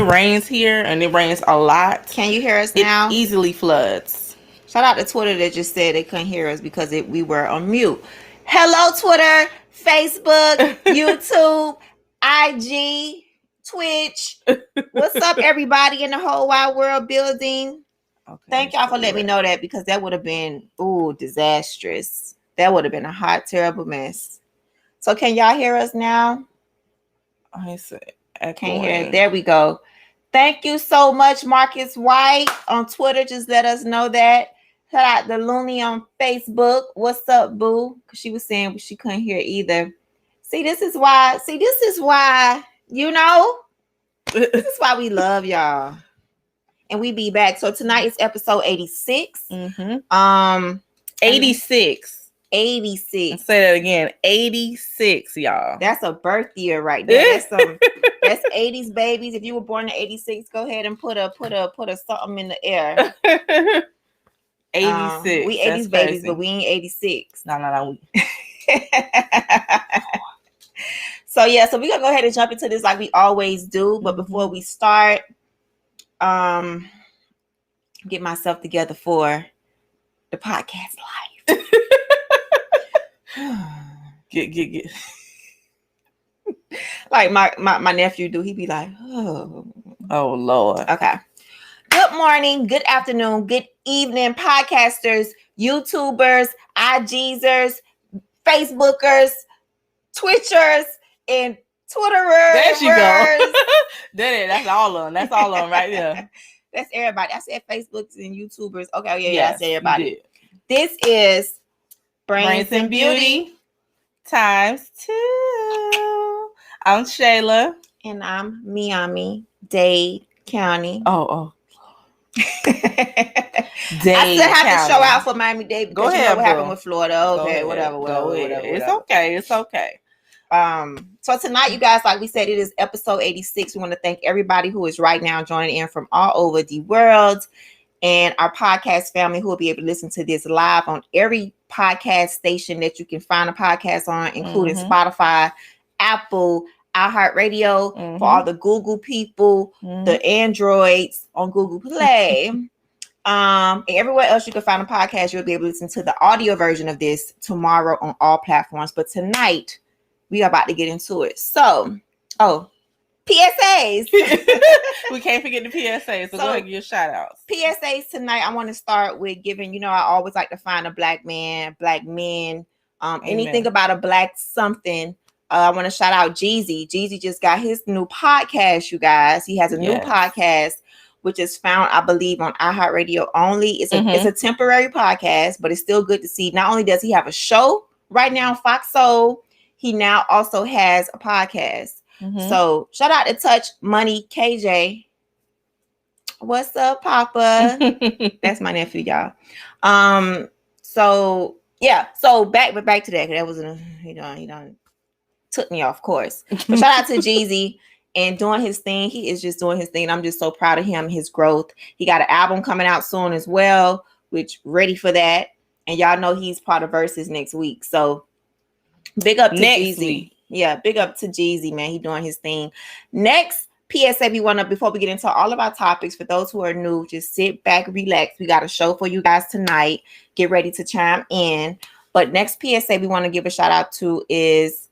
rains here, and it rains a lot. Can you hear us now? It easily floods. Shout out to Twitter that just said they couldn't hear us because we were on mute. Hello, Twitter, Facebook, YouTube, IG, Twitch. What's up, everybody in the whole wide world building? Okay, thank y'all for letting me know that, because that would have been, disastrous. That would have been a hot, terrible mess. So can y'all hear us now? I see. Can't hear it. There we go. Thank you so much, Marcus White on Twitter. Just let us know that. Shout out to Looney on Facebook. What's up, boo? Because she was saying she couldn't hear either. This is why, you know, this is why we love y'all. And we be back. So tonight is episode 86. 86. 86. Say that again. 86, y'all. That's a birth year right there. That's 80s babies. If you were born in 86, go ahead and put a something in the air. 86. We 80s babies, but we ain't 86. No. So we're gonna go ahead and jump into this like we always do. But before we start, get myself together for the podcast life. Get. Like my nephew do. He be like, oh Lord. Okay. Good morning, good afternoon, good evening, podcasters, YouTubers, IGsers, Facebookers, Twitchers, and Twitterers. There she goes. That's all on. That's all on right there. That's everybody. I said Facebookers and YouTubers. Okay, yes, I said everybody. This is Brains and Beauty times 2. I'm Shayla. And I'm Miami, Dade County. Oh. I still have to show out for Miami-Dade. Go ahead. You know what happened with Florida. Okay, whatever. It's okay. So tonight, you guys, like we said, it is episode 86. We want to thank everybody who is right now joining in from all over the world, and our podcast family who will be able to listen to this live on every podcast station that you can find a podcast on, including Spotify, Apple, iHeartRadio, for all the Google people, the Androids on Google Play, and everywhere else you can find a podcast. You'll be able to listen to the audio version of this tomorrow on all platforms. But tonight, we are about to get into it. So, PSAs. We can't forget the PSAs. So go ahead and give your shout outs. PSAs tonight. I want to start with giving, I always like to find a black man, black men, anything about a black something. I want to shout out Jeezy. Jeezy just got his new podcast, you guys. He has a new podcast, which is found, I believe, on iHeartRadio only. It's a temporary podcast, but it's still good to see. Not only does he have a show right now on Fox Soul, he now also has a podcast. So shout out to Touch Money KJ. What's up, Papa? That's my nephew, y'all. So back to that. That was he done took me off course. But shout out to Jeezy and doing his thing. He is just doing his thing. I'm just so proud of him, his growth. He got an album coming out soon as well, which ready for that. And y'all know he's part of Versus next week. So big up to Jeezy. Week. Yeah, big up to Jeezy, man. He doing his thing. Next PSA, before we get into all of our topics, for those who are new, just sit back, relax. We got a show for you guys tonight. Get ready to chime in. But next PSA we want to give a shout out to is,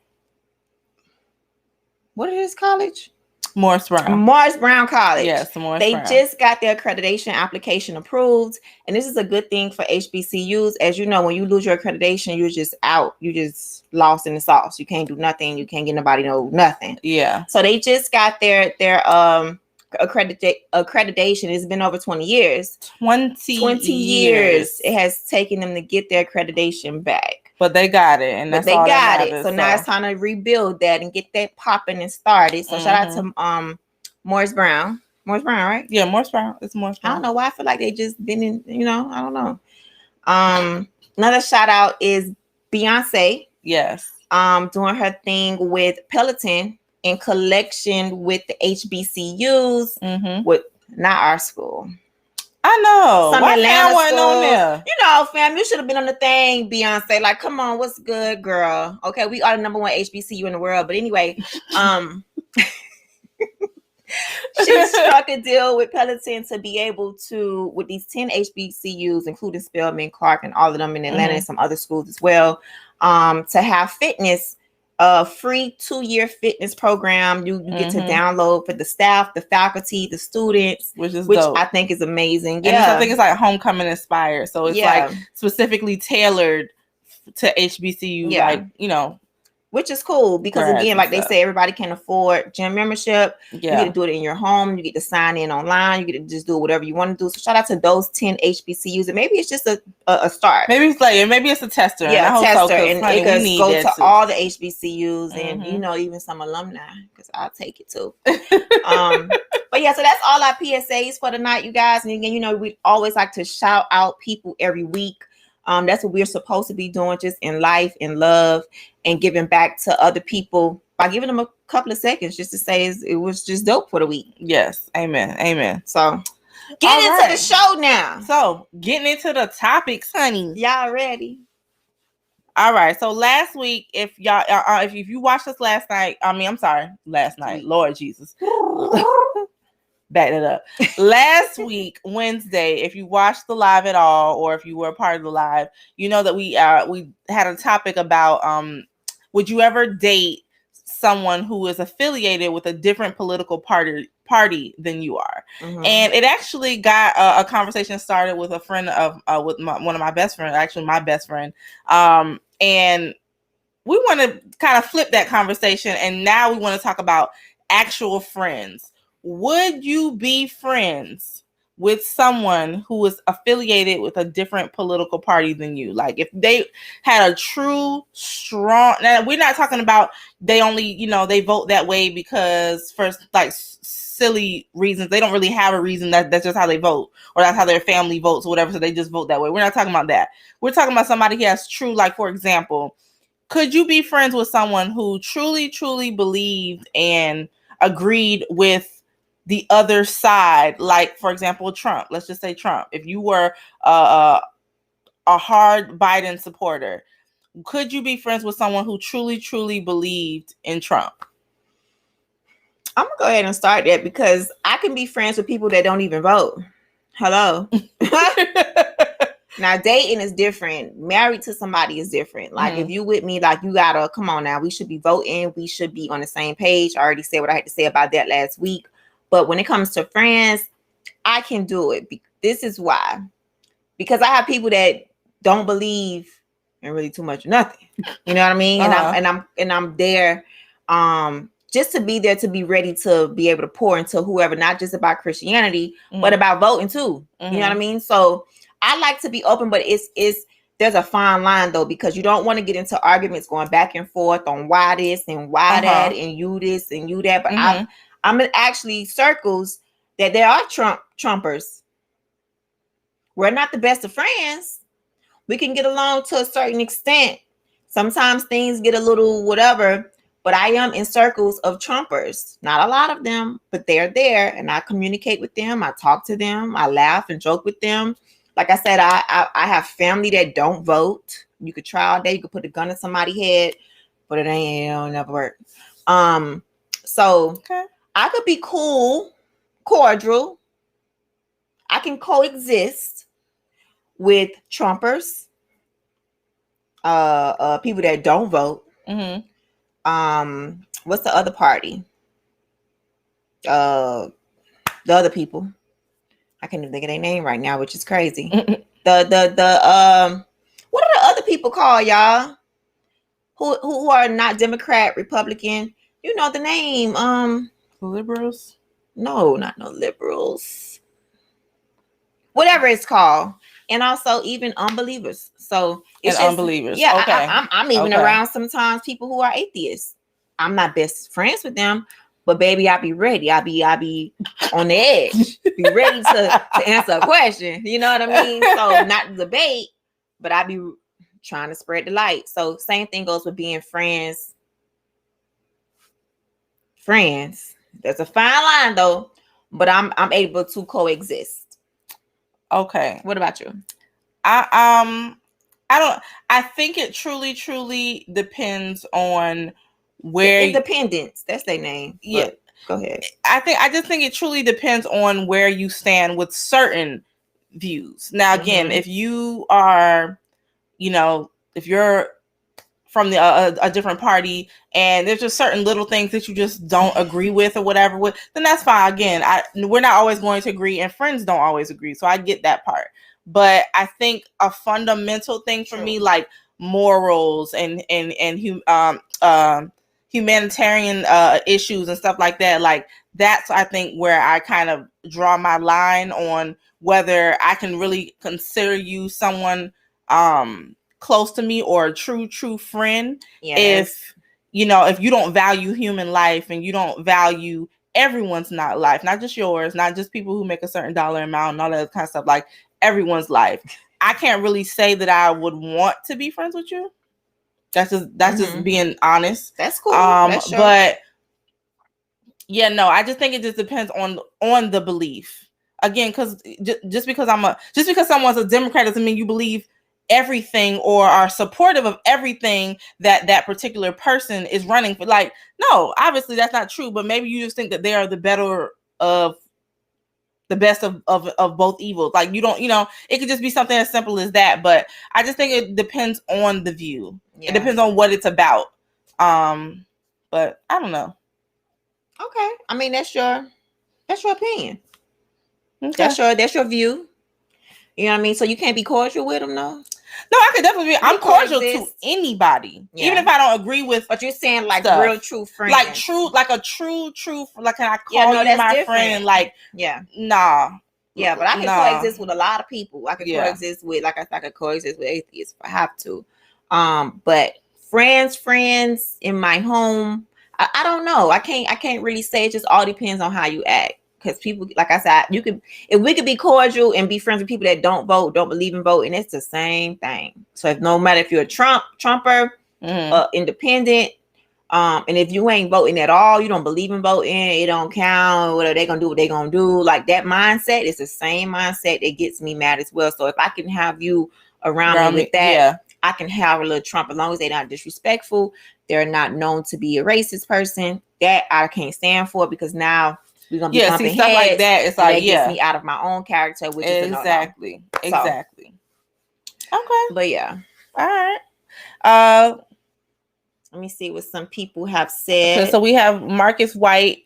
what is this college? Morris Brown College. Yes, They just got their accreditation application approved. And this is a good thing for HBCUs. As you know, when you lose your accreditation, you're just out. You just lost in the sauce. You can't do nothing. You can't get nobody nothing. Yeah. So they just got their accreditation. It's been over 20 years. 20 years. It has taken them to get their accreditation back. But they got it, and they got it. So now it's time to rebuild that and get that popping and started. So shout out to Morris Brown. Morris Brown, right? Yeah, Morris Brown. It's Morris Brown. I don't know why I feel like they just been in, I don't know. Another shout out is Beyonce. Yes. Doing her thing with Peloton in collection with the HBCUs, with not our school. I know. Some Atlanta wasn't on there. Fam, you should have been on the thing, Beyonce. Like, come on, what's good, girl? Okay, we are the number one HBCU in the world. But anyway, she a deal with Peloton to be able to, with these 10 HBCUs, including Spelman, Clark, and all of them in Atlanta and some other schools as well, to have fitness, a free 2-year fitness program. You get to download for the staff, the faculty, the students, which dope. I think is amazing. And I think it's like homecoming inspired. So it's like specifically tailored to HBCU, like, you know. Which is cool because, again, like they say, everybody can afford gym membership. You get to do it in your home. You get to sign in online. You get to just do whatever you want to do. So shout out to those 10 HBCUs. And maybe it's just a start. Maybe it's a tester. Yeah, and a tester. And it goes to too. all the HBCUs and, you know, even some alumni, because I'll take it too. But yeah, so that's all our PSAs for the night, you guys. And again, you know, we always like to shout out people every week. That's what we're supposed to be doing, just in life, in love, and giving back to other people by giving them a couple of seconds just to say it was just dope for the week. Yes. Amen. So get into the show now. So getting into the topics, honey. Y'all ready? All right. So last week, if y'all, if you watched us last night, last night, Lord Jesus. Back it up. Last week, Wednesday, if you watched the live at all, or if you were a part of the live, you know that we had a topic about would you ever date someone who is affiliated with a different political party than you are? And it actually got a conversation started with a friend of one of my best friends, actually my best friend, and we want to kind of flip that conversation, and now we want to talk about actual friends. Would you be friends with someone who is affiliated with a different political party than you? Like if they had a true strong, now we're not talking about they only, you know, they vote that way because for like silly reasons. They don't really have a reason. That's just how they vote, or that's how their family votes or whatever. So they just vote that way. We're not talking about that. We're talking about somebody who has true, like for example, could you be friends with someone who truly believed and agreed with the other side, like for example Trump? Let's just say Trump. If you were a hard Biden supporter, could you be friends with someone who truly believed in Trump? I'm gonna go ahead and start that because I can be friends with people that don't even vote. Hello. Now dating is different. Married to somebody is different. Like if you with me, like you gotta come on now. We should be voting. We should be on the same page. I already said what I had to say about that last week. But when it comes to friends, I can do it. This is why. Because I have people that don't believe in really too much of nothing. You know what I mean? And I'm there just to be there, to be ready to be able to pour into whoever, not just about Christianity, but about voting too. You know what I mean? So I like to be open, but there's a fine line though, because you don't want to get into arguments going back and forth on why this and why that and you this and you that. But I'm in actually circles that there are Trumpers. We're not the best of friends. We can get along to a certain extent. Sometimes things get a little whatever, but I am in circles of Trumpers. Not a lot of them, but they're there, and I communicate with them. I talk to them. I laugh and joke with them. Like I said, I have family that don't vote. You could try all day. You could put a gun in somebody's head, but it'll never work. So I could be cool, cordial. I can coexist with Trumpers, people that don't vote. What's the other party? The other people. I can't even think of their name right now, which is crazy. What are the other people called, y'all? Who are not Democrat, Republican? You know the name. Liberals? No, not no liberals. Whatever it's called. And also even unbelievers. So it's just, unbelievers. Yeah, okay. I'm even around sometimes people who are atheists. I'm not best friends with them, but baby, I'll be ready. I'll be on the edge. Be ready to answer a question. You know what I mean? So not debate, but I'll be trying to spread the light. So same thing goes with being friends. There's a fine line though, but I'm able to coexist. Okay. What about you? I think it truly depends on where Independence. That's their name. Yeah. Go ahead. I just think it truly depends on where you stand with certain views. Now, again, if you are, if you're from a different party and there's just certain little things that you just don't agree with or whatever with, then that's fine. Again, we're not always going to agree, and friends don't always agree. So I get that part. But I think a fundamental thing for me, like morals and humanitarian issues and stuff like that, like that's, I think, where I kind of draw my line on whether I can really consider you someone close to me or a true friend. Yes. If you don't value human life and you don't value everyone's life, not just yours, not just people who make a certain dollar amount and all that kind of stuff, like everyone's life, I can't really say that I would want to be friends with you. That's just being honest. That's cool. That's but yeah, no, I just think it just depends on the belief. Again, because just because someone's a Democrat doesn't mean you believe everything or are supportive of everything that particular person is running for. Like, no, obviously that's not true, but maybe you just think that they are the best of both evils. Like, you don't, it could just be something as simple as that. But I just think it depends on the view. Yeah. It depends on what it's about. But I don't know. Okay. I mean, that's your opinion. Okay. That's your view. You know what I mean? So you can't be cordial with them, no? No, I could definitely be. I'm cordial to anybody, even if I don't agree with. But you're saying like stuff. Real true friends, like a true. Like, can I call you my different. Friend? Like, nah. Yeah, but I can coexist with a lot of people. I can coexist with, I could coexist with atheists if I have to. But friends in my home, I don't know. I can't really say. It just all depends on how you act. Because people, like I said, if we could be cordial and be friends with people that don't vote, don't believe in voting, it's the same thing. So no matter if you're a Trumper, independent, and if you ain't voting at all, you don't believe in voting, it don't count, whatever they're gonna do, what they're gonna do. Like, that mindset is the same mindset that gets me mad as well. So if I can have you around me with that, I can have a little Trump, as long as they're not disrespectful, they're not known to be a racist person. That I can't stand for, because now we're gonna be bumping stuff heads, like that. It's like, that gets me out of my own character, which is exactly. Okay, but yeah, all right. Let me see what some people have said. So we have Marcus White.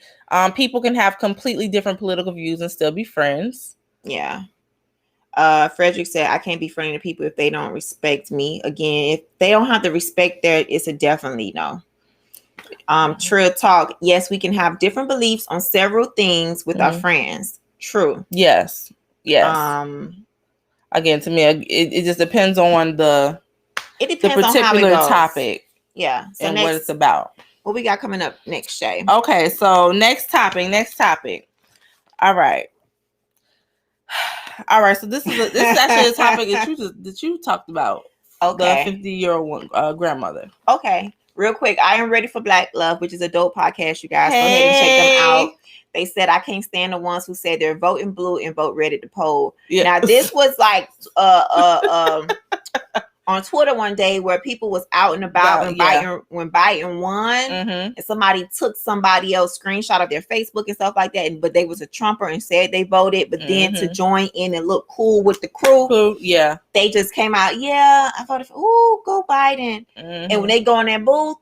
People can have completely different political views and still be friends. Yeah. Frederick said, I can't be friendly to people if they don't respect me. Again, if they don't have the respect there, it's a definitely no. Trill Talk. Yes, we can have different beliefs on several things with our friends. True. Yes. Again, to me, it just depends on the particular topic. Yeah. So and what it's about. What we got coming up next, Shay? Okay, so next topic. All right. So this is actually a topic that you talked about. Okay. The 50-year-old grandmother. Okay. Real quick, I Am Ready for Black Love, which is a dope podcast, you guys. Go ahead and check them out. They said, I can't stand the ones who said they're voting blue and vote red at the poll. Yeah. Now, this was like on Twitter one day where people was out and about when Biden won, and somebody took somebody else's screenshot of their Facebook and stuff like that, but they was a Trumper and said they voted, but then to join in and look cool with the crew, they just came out, I voted for, go Biden. And when they go in that booth,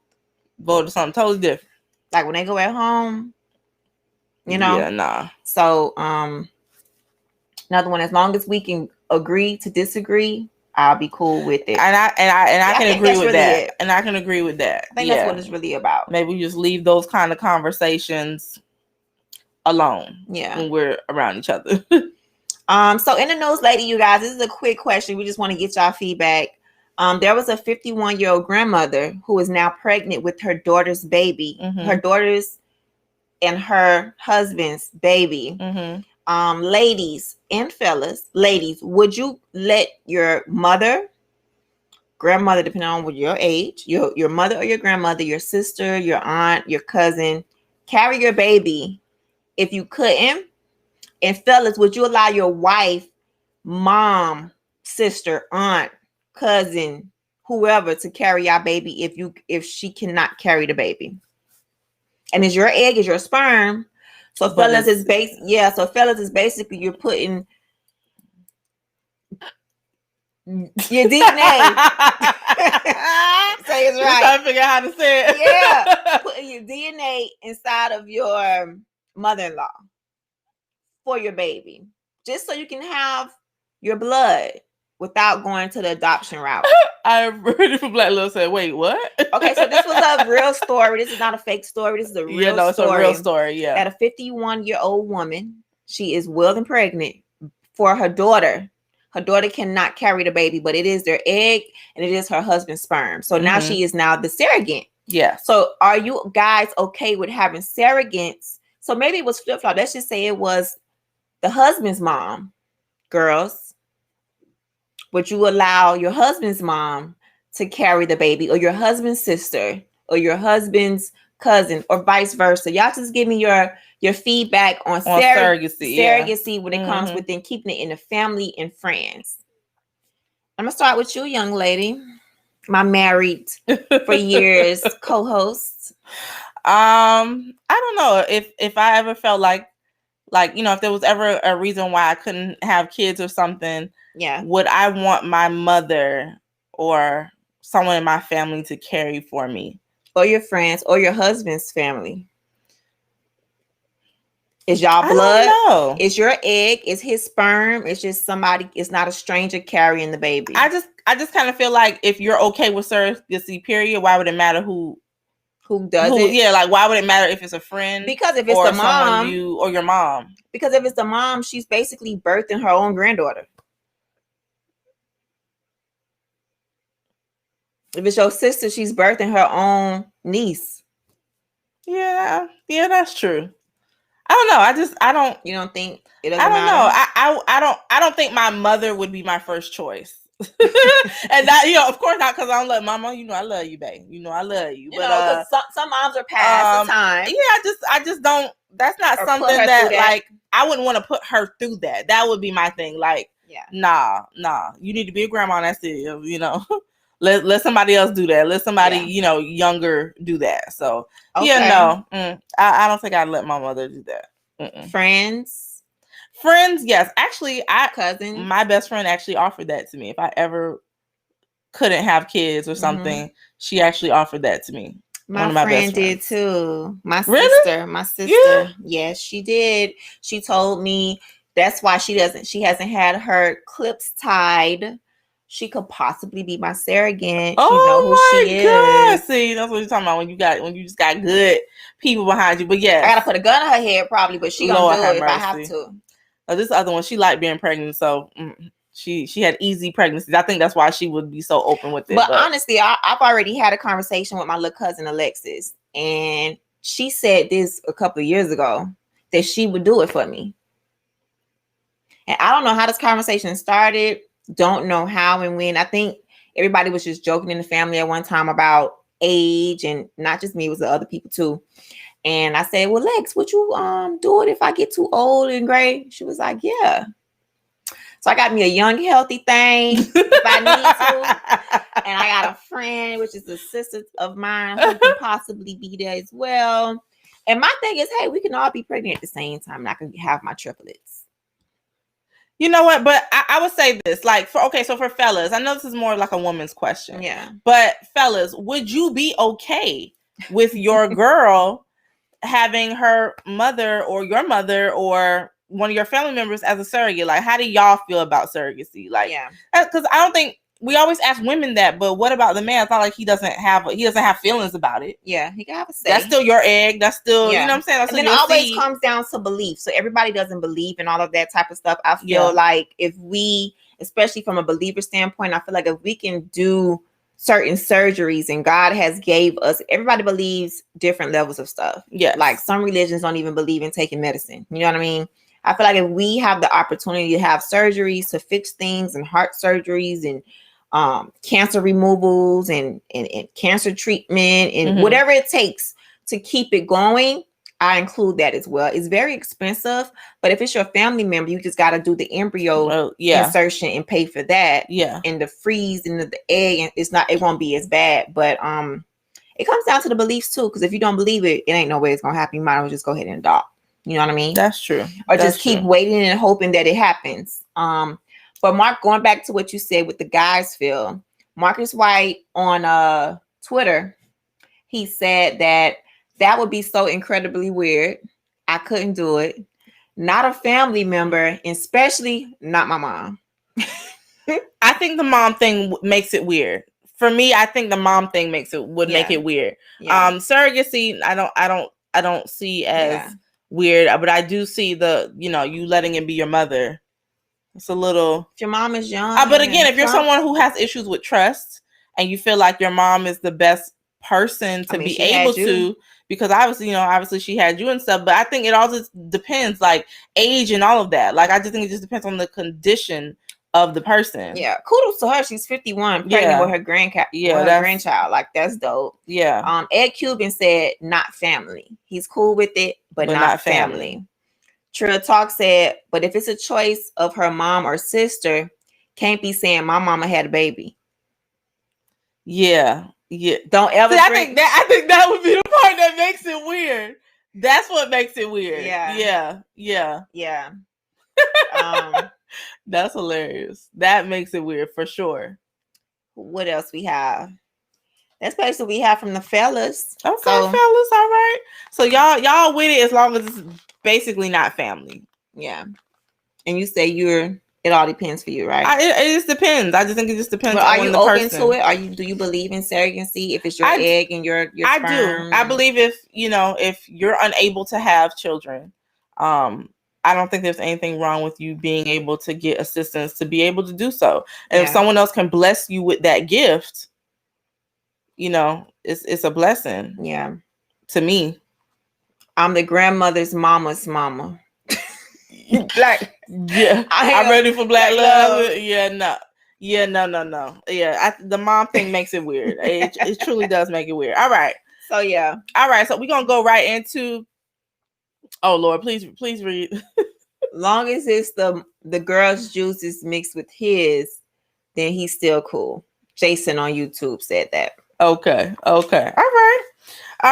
voted something totally different. Like when they go at home, So another one, as long as we can agree to disagree, I'll be cool with it. And I can agree with that. And I can agree with that. I think that's what it's really about. Maybe we just leave those kind of conversations alone. Yeah. When we're around each other. So in the news lately, you guys, this is a quick question. We just want to get y'all feedback. There was a 51-year-old grandmother who is now pregnant with her daughter's baby. Her daughter's and her husband's baby. Ladies and fellas, would you let your mother, grandmother, depending on what your age, your mother or your grandmother, your sister, your aunt, your cousin, carry your baby if you couldn't? And fellas, would you allow your wife, mom, sister, aunt, cousin, whoever to carry your baby if she cannot carry the baby? and is your egg is your sperm. So fellas is So fellas is basically you're putting your DNA. Say it's right. Trying to figure out how to say it. Yeah, putting your DNA inside of your mother-in-law for your baby, just so you can have your blood without going to the adoption route. I heard it from Black Lil said, "Wait, what?" Okay, so this was a real story. This is not a fake story. This is a real story. It's a real story. Yeah, that a 51-year-old woman, she is well and pregnant for her daughter. Her daughter cannot carry the baby, but it is their egg and it is her husband's sperm. So now she is now the surrogate. Yeah. So are you guys okay with having surrogates? So maybe it was flip-flop. Let's just say it was the husband's mom. Girls, would you allow your husband's mom to carry the baby, or your husband's sister, or your husband's cousin, or vice versa? Y'all just give me your feedback on surrogacy when it comes within keeping it in the family and friends. I'm gonna start with you, young lady, my married for years co-host. I don't know if I ever felt like if there was ever a reason why I couldn't have kids or something. Yeah. Would I want my mother or someone in my family to carry for me? Or your friends or your husband's family? Is y'all blood? No. Is your egg? Is his sperm? It's just somebody, it's not a stranger carrying the baby. I just kind of feel like if you're okay with surrogacy, period, why would it matter who does it? Yeah, like why would it matter if it's a friend? Because if it's the mom, or your mom. Because if it's the mom, she's basically birthing her own granddaughter. If it's your sister, she's birthing her own niece. Yeah, that's true. I don't know. I don't. You don't think it doesn't matter? Know. I don't think my mother would be my first choice. And that, of course not, because I don't love mama. I love you, babe. I love you. But some moms are past the time. Yeah, I just don't. That's not something that like I wouldn't want to put her through that. That would be my thing. Like, nah. You need to be a grandma. And that's it. Let somebody else do that. Let somebody, younger do that. So, I don't think I'd let my mother do that. Mm-mm. Friends, yes. Actually, cousin. My best friend actually offered that to me. If I ever couldn't have kids or something, she actually offered that to me. My friend did too. My sister. Yeah. Yes, she did. She told me that's why she hasn't had her clips tied. She could possibly be my surrogate. Oh my God. See, that's what you're talking about when you just got good people behind you. But yeah, I gotta put a gun in her head probably, but she gonna do it if I have to. This other one, she liked being pregnant, so she had easy pregnancies. I think that's why she would be so open with it. But honestly, I've already had a conversation with my little cousin Alexis, and she said this a couple of years ago that she would do it for me. And I don't know how this conversation started. Don't know how and when. I think everybody was just joking in the family at one time about age, and not just me, it was the other people too. And I said, well, Lex, would you do it if I get too old and gray? She was like, yeah. So I got me a young, healthy thing if I need to. And I got a friend, which is a sister of mine, who can possibly be there as well. And my thing is, hey, we can all be pregnant at the same time, and I can have my triplets. You know what? But I would say this, like, so for fellas, I know this is more like a woman's question. Yeah. But fellas, would you be okay with your girl having her mother or your mother or one of your family members as a surrogate? Like, how do y'all feel about surrogacy? Like, yeah, because I don't think we always ask women that, but what about the man? It's not like he doesn't have feelings about it. Yeah, he can have a say. That's still your egg. That's still, you know what I'm saying? That's and then it always comes down to belief. So everybody doesn't believe in all of that type of stuff. I feel like if we, especially from a believer standpoint, I feel like if we can do certain surgeries and God has gave us, everybody believes different levels of stuff. Yeah. Like some religions don't even believe in taking medicine. You know what I mean? I feel like if we have the opportunity to have surgeries to fix things and heart surgeries and cancer removals and cancer treatment and whatever it takes to keep it going, I include that as well. It's very expensive, but if it's your family member, you just got to do the embryo insertion and pay for that. Yeah. And the freeze and the egg, and it won't be as bad. But it comes down to the beliefs too. Because if you don't believe it, it ain't no way it's gonna happen. You might as well just go ahead and adopt. You know what I mean? That's true. Or just keep waiting and hoping that it happens. But Mark, going back to what you said with the guys feel, Marcus White on Twitter, he said that would be so incredibly weird. I couldn't do it. Not a family member, especially not my mom. I think the mom thing makes it weird. For me, I think the mom thing make it weird. Yeah. Surrogacy, I don't see as weird, but I do see the, you letting it be your mother. It's a little. If your mom is young. But again, if you're someone who has issues with trust and you feel like your mom is the best person to be able to, because obviously she had you and stuff, but I think it all just depends, like age and all of that. Like I just think it just depends on the condition of the person. Yeah, kudos to her. She's 51, pregnant with her grandchild. Like that's dope. Yeah. Ed Cuban said not family. He's cool with it, but not family. Trill Talk said, but if it's a choice of her mom or sister, can't be saying my mama had a baby. Yeah. Yeah. Don't ever. I think that would be the part that makes it weird. That's what makes it weird. Yeah. That's hilarious. That makes it weird for sure. What else we have? That's basically we have from the fellas. Okay, fellas, all right. So y'all with it as long as it's basically not family. Yeah. And you say it all depends for you, right? It just depends. I just think it just depends on the person. Are you open to it? Do you believe in surrogacy? If it's your egg and your sperm? I do. I believe if you're unable to have children, I don't think there's anything wrong with you being able to get assistance to be able to do so. And if someone else can bless you with that gift, it's a blessing. Yeah. To me. I'm the grandmother's mama's mama. Like, yeah. I'm ready for black love. Yeah, no. Yeah, no. Yeah, the mom thing makes it weird. It truly does make it weird. All right. So, yeah. All right. So, we're going to go right into... Oh, Lord, please read. Long as it's the girl's juice is mixed with his, then he's still cool. Jason on YouTube said that. Okay. All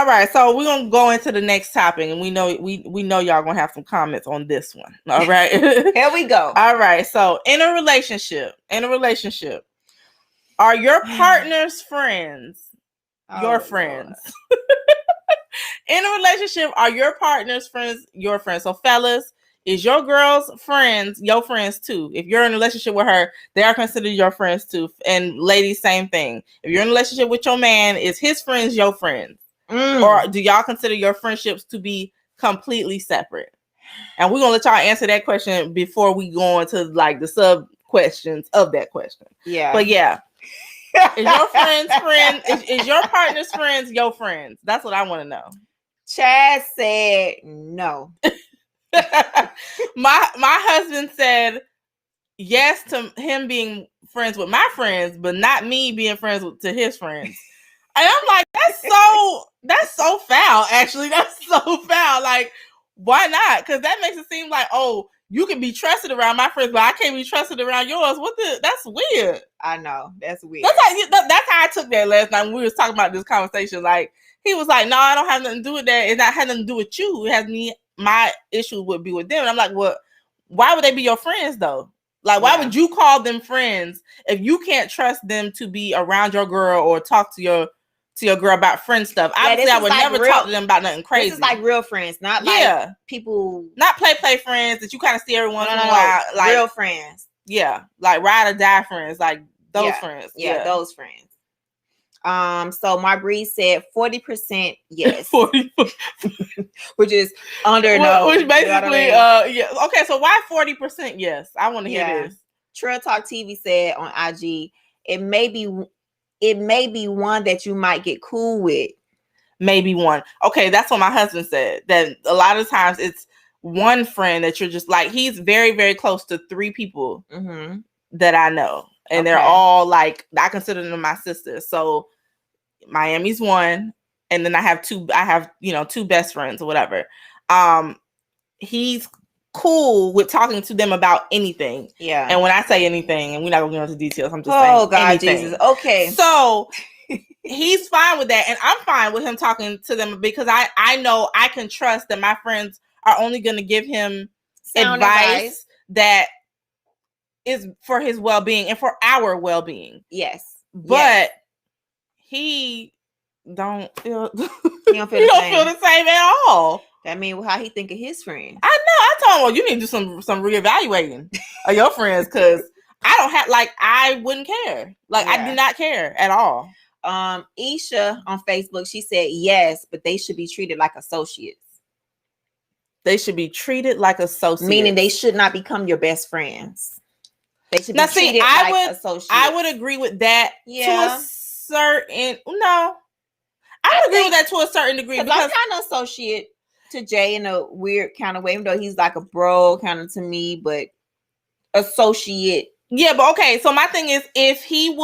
right. So we're gonna go into the next topic, and we know y'all gonna have some comments on this one. All right. Here we go. All right. So in a relationship, are your partner's friends your friends? In a relationship, are your partner's friends your friends? So fellas, is your girl's friends your friends too? If you're in a relationship with her, they are considered your friends too. And ladies, same thing. If you're in a relationship with your man, is his friends your friends? Or do y'all consider your friendships to be completely separate? And we're going to let y'all answer that question before we go into like the sub questions of that question. Yeah. But yeah. Is your friend's friend, is your partner's friends your friends? That's what I want to know. Chad said no. My husband said yes to him being friends with my friends, but not me being friends to his friends. And I'm like, that's so foul. Actually, that's so foul. Like, why not? Because that makes it seem like, oh, you can be trusted around my friends, but I can't be trusted around yours. That's weird. I know. That's weird. That's how I took that last night when we was talking about this conversation. Like, he was like, no, I don't have nothing to do with that. It's not had nothing to do with you. It has my issue would be with them. And I'm like, well, why would they be your friends though? Like, why would you call them friends if you can't trust them to be around your girl or talk to your girl about friend stuff? Obviously, I would never talk to them about nothing crazy. This is like real friends, not like people, not play friends that you kind of see every once in a while. Like real friends. Yeah, like ride or die friends, like those friends. Yeah, those friends. So Marbree said 40% yes. 40, which is under no. Which basically, yeah. Okay, so why 40% yes? I want to hear this. Trail Talk TV said on IG, it may be one that you might get cool with. Maybe one. Okay, that's what my husband said. That a lot of times it's one friend that you're just like, he's very, very close to 3 people that I know. And they're all like, I consider them my sisters. So Miami's one. And then I have 2 best friends or whatever. He's cool with talking to them about anything. Yeah. And when I say anything, and we're not going to go into details, I'm just saying God, anything. Jesus. Okay. So he's fine with that, and I'm fine with him talking to them because I know I can trust that my friends are only going to give him Sound advice that is for his well-being and for our well-being. Yes. But he don't feel he don't feel the same at all. That means how he think of his friends. I know. I told him, well, you need to do some reevaluating of your friends because I don't have I wouldn't care. I do not care at all. Isha on Facebook, she said yes, but they should be treated like associates. They should be treated like associates. Meaning they should not become your best friends. They should be treated like associates. I would agree with that to a certain I would agree with that to a certain degree. Because I'm kind of associate to Jay in a weird kind of way, even though he's like a bro kind of to me, but associate. Yeah, but okay. So my thing is, if you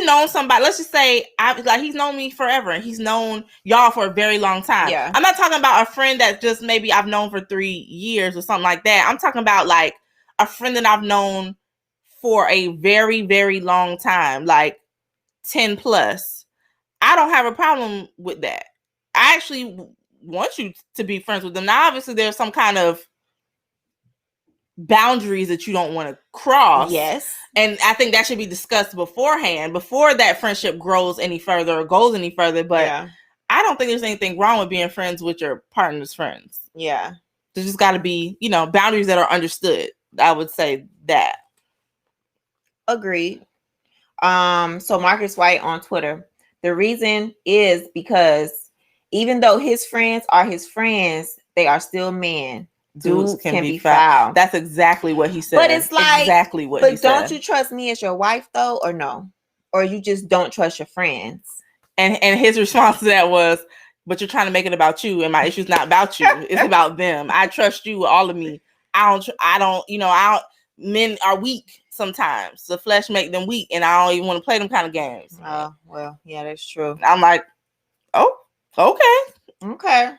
know somebody, let's just say he's known me forever and he's known y'all for a very long time. Yeah. I'm not talking about a friend that just maybe I've known for 3 years or something like that. I'm talking about like a friend that I've known for a very, very long time, like 10 plus. I don't have a problem with that. I actually want you to be friends with them. Now, obviously, there's some kind of boundaries that you don't want to cross. Yes. And I think that should be discussed beforehand, before that friendship grows any further or goes any further. But I don't think there's anything wrong with being friends with your partner's friends. Yeah. There's just got to be, boundaries that are understood. I would say that. Agreed. So Marcus White on Twitter, the reason is because even though his friends are his friends, they are still men. Dudes can be foul. That's exactly what he said. But it's like exactly what he said. But don't you trust me as your wife though, or no? Or you just don't trust your friends? And his response to that was, but you're trying to make it about you, and my issue's not about you. It's about them. I trust you with all of me. Men are weak sometimes. The flesh make them weak, and I don't even want to play them kind of games. Oh, well, yeah, that's true. I'm like, oh, okay. Okay.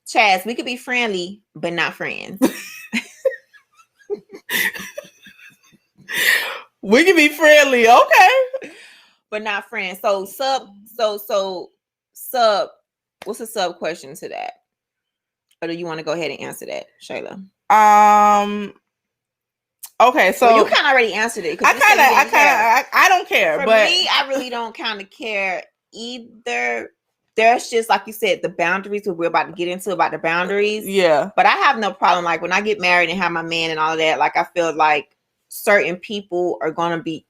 Chaz, we could be friendly, but not friends. We can be friendly, okay, but not friends. So sub. What's the sub question to that? Or do you want to go ahead and answer that, Shayla? Okay, so you kind of already answered it. I don't care. For but me, I really don't kind of care either. There's just, like you said, the boundaries, what we're about to get into about the boundaries. Yeah. But I have no problem. Like when I get married and have my man and all of that, like I feel like certain people are going to be,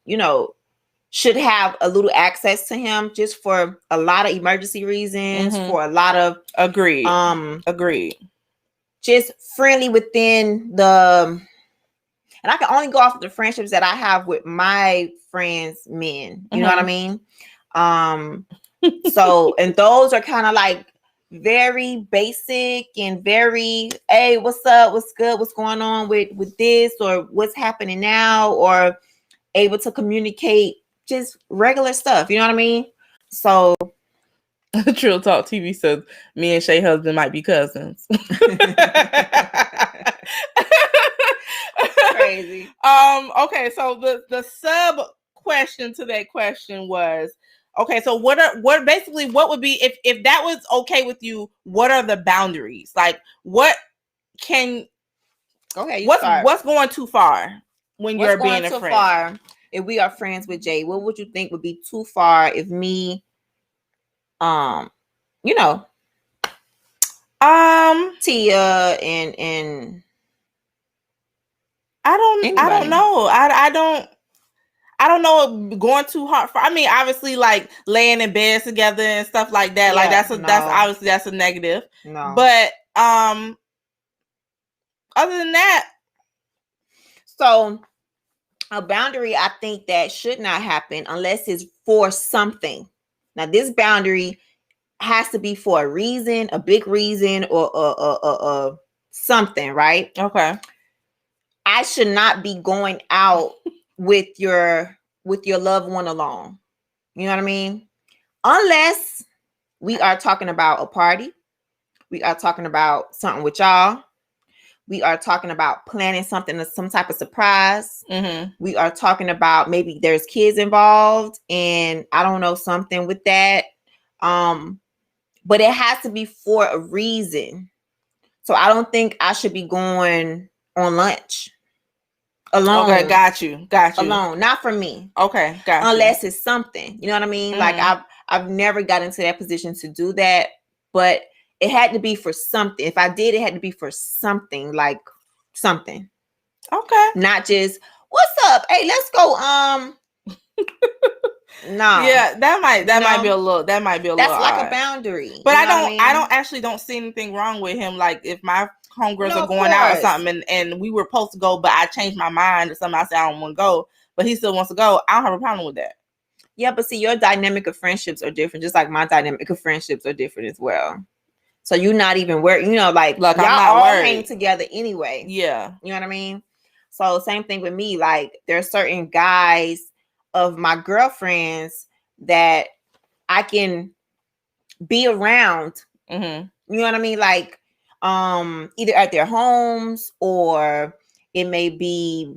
should have a little access to him just for a lot of emergency reasons, for a lot of agreed. Just friendly within the, and I can only go off of the friendships that I have with my friends' men. You know what I mean? So, and those are kind of like very basic and very, hey, what's up? What's good? What's going on with this, or what's happening now, or able to communicate just regular stuff. You know what I mean? So Trill Talk TV says me and Shay husband might be cousins. Crazy. Okay, so the sub question to that question was, okay, so what would be if that was okay with you, what are the boundaries? Like what can what's going too far when you're being a friend? Far if we are friends with Jay, what would you think would be too far if me Tia and I don't know. I don't know going too hard for. I mean, obviously, like laying in bed together and stuff like that. Yeah, like that's obviously that's a negative. No, but other than that, so a boundary I think that should not happen unless it's for something. Now, this boundary has to be for a reason, a big reason, or something, right? Okay. I should not be going out with your loved one alone. You know what I mean? Unless we are talking about a party, we are talking about something with y'all. We are talking about planning something, some type of surprise. Mm-hmm. We are talking about maybe there's kids involved, and I don't know, something with that. But it has to be for a reason. So I don't think I should be going on lunch alone. Okay, got you. Alone, not for me. Okay, got you. Unless it's something, you know what I mean? Mm-hmm. Like I've never got into that position to do that, but it had to be for something. If I did, it had to be for something, like something. Okay. Not just, what's up? Hey, let's go. No. Yeah, that might be a little. That might be a little. That's like odd. a boundary. But I don't see anything wrong with him. Like if my homegirls are going out or something, and we were supposed to go, but I changed my mind or something. I said I don't want to go, but he still wants to go. I don't have a problem with that. Yeah, but see, your dynamic of friendships are different, just like my dynamic of friendships are different as well. So you're not even worried, like Look, y'all I'm not all worried. hang together anyway. Yeah. You know what I mean? So same thing with me. Like there are certain guys of my girlfriends that I can be around. Mm-hmm. You know what I mean? Like either at their homes, or it may be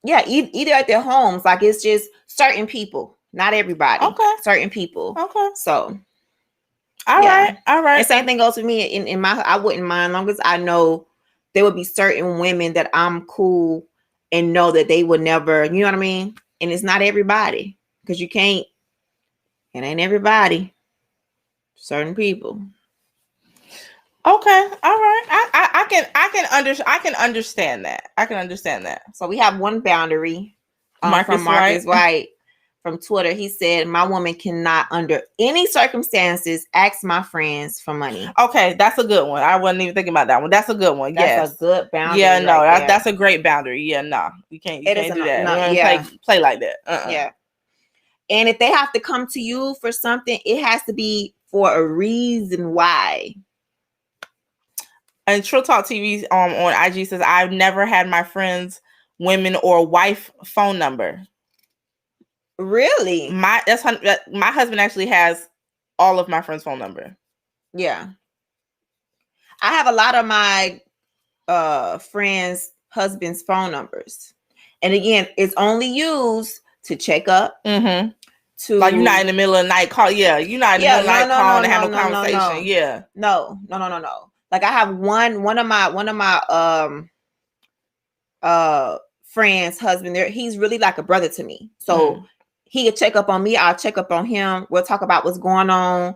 either at their homes. Like it's just certain people, not everybody. Okay. Certain people. Okay. So all right. And same thing goes with me. In my, I wouldn't mind, long as I know there would be certain women that I'm cool and know that they would never, you know what I mean? And it's not everybody, because you can't. It ain't everybody. Certain people. Okay. All right. I can understand that. I can understand that. So we have one boundary Marcus from Marcus White from Twitter. He said, my woman cannot under any circumstances ask my friends for money. Okay, that's a good one. I wasn't even thinking about that one. That's a good one. That's a good boundary. Yeah, no, right that's a great boundary. Yeah, no, you can't do that. Play like that. Yeah. And if they have to come to you for something, it has to be for a reason why. And Trill Talk TV on IG says, I've never had my friend's women or wife phone number. Really? My husband actually has all of my friends' phone number. Yeah. I have a lot of my friends' husbands' phone numbers. And again, it's only used to check up. Mm-hmm. Like you're not in the middle of the night call. Yeah, you're not in the middle of the night calling to have a conversation. No. Yeah. No. Like I have one of my friends' husband there. He's really like a brother to me. So he could check up on me. I'll check up on him. We'll talk about what's going on.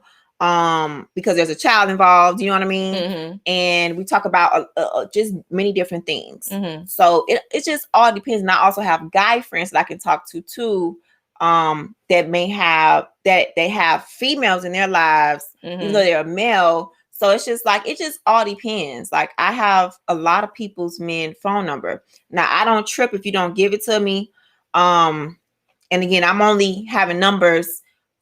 Because there's a child involved, you know what I mean? Mm-hmm. And we talk about just many different things. Mm-hmm. So it just all depends. And I also have guy friends that I can talk to too, that may have, that they have females in their lives, even though they're male. So it's just like, it just all depends. Like I have a lot of people's men phone number. Now I don't trip if you don't give it to me. And again, I'm only having numbers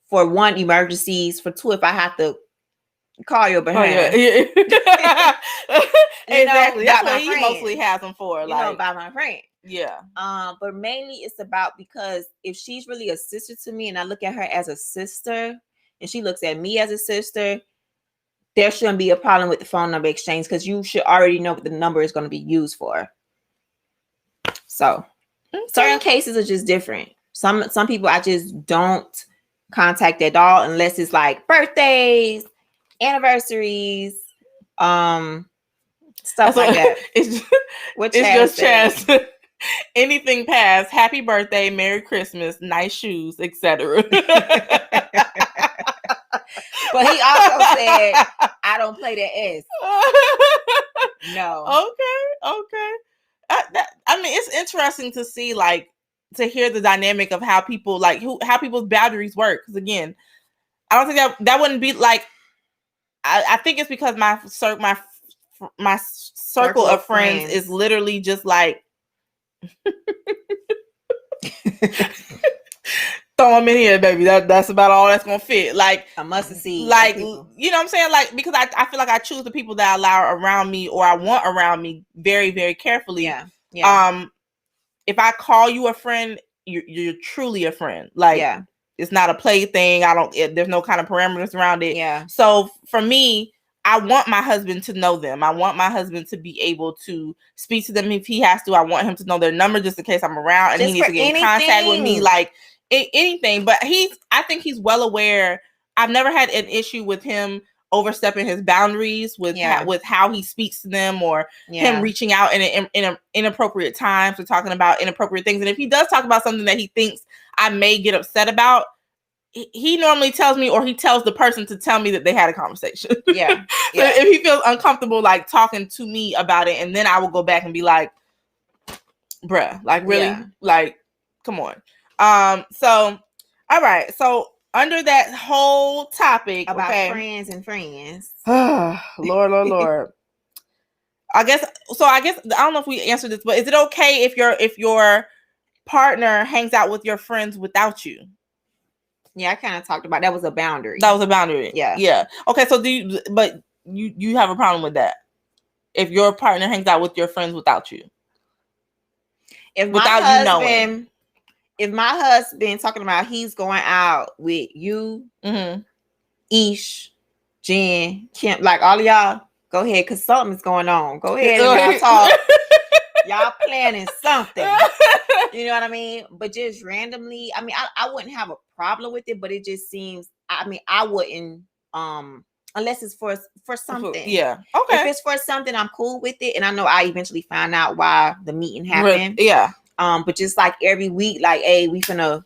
for one, emergencies, for two, if I have to call your behind. Oh, yeah. Exactly. That's what he friend. mostly has them for. By my friend. Yeah. But mainly it's about, because if she's really a sister to me and I look at her as a sister and she looks at me as a sister, there shouldn't be a problem with the phone number exchange, because you should already know what the number is going to be used for. So certain cases are just different. Some people I just don't contact at all unless it's like birthdays, anniversaries, stuff like that. It's just chance. Anything past happy birthday, Merry Christmas, nice shoes, etc. But he also said, I don't play that S. No. Okay. I mean, it's interesting to see, like, to hear the dynamic of how people, like, how people's boundaries work. Because again, I don't think that wouldn't be like. I think it's because my circle of friends is literally just like. Throw them in here, baby. That's about all that's gonna fit. Like I must see, like, you know what I'm saying? Like, because I feel like I choose the people that I allow around me or I want around me very, very carefully. Yeah. If I call you a friend, you're truly a friend. Like, it's not a play thing. There's no kind of parameters around it. Yeah. So for me, I want my husband to know them. I want my husband to be able to speak to them if he has to. I want him to know their number just in case I'm around and just he needs to get in contact with me, like anything. But I think he's well aware. I've never had an issue with him overstepping his boundaries with how he speaks to them, or him reaching out in inappropriate times or talking about inappropriate things. And if he does talk about something that he thinks I may get upset about, he normally tells me, or he tells the person to tell me that they had a conversation. So if he feels uncomfortable like talking to me about it, and then I will go back and be like, bruh, like really, like come on. So all right, so under that whole topic about friends and friends, Lord. I guess I don't know if we answered this, but is it okay if your partner hangs out with your friends without you? Yeah, I kind of talked about that was a boundary. Yeah. Okay, so you have a problem with that if your partner hangs out with your friends without you? If my husband talking about he's going out with you, Ish, Jen, Kim, like all of y'all, go ahead, because something's going on. Go ahead and y'all talk. Y'all planning something. You know what I mean? But just randomly, I mean, I wouldn't have a problem with it, but it just seems, I mean, I wouldn't, unless it's for something. Yeah. Okay. If it's for something, I'm cool with it. And I know I eventually find out why the meeting happened. Yeah. But just like every week, like, hey, we finna.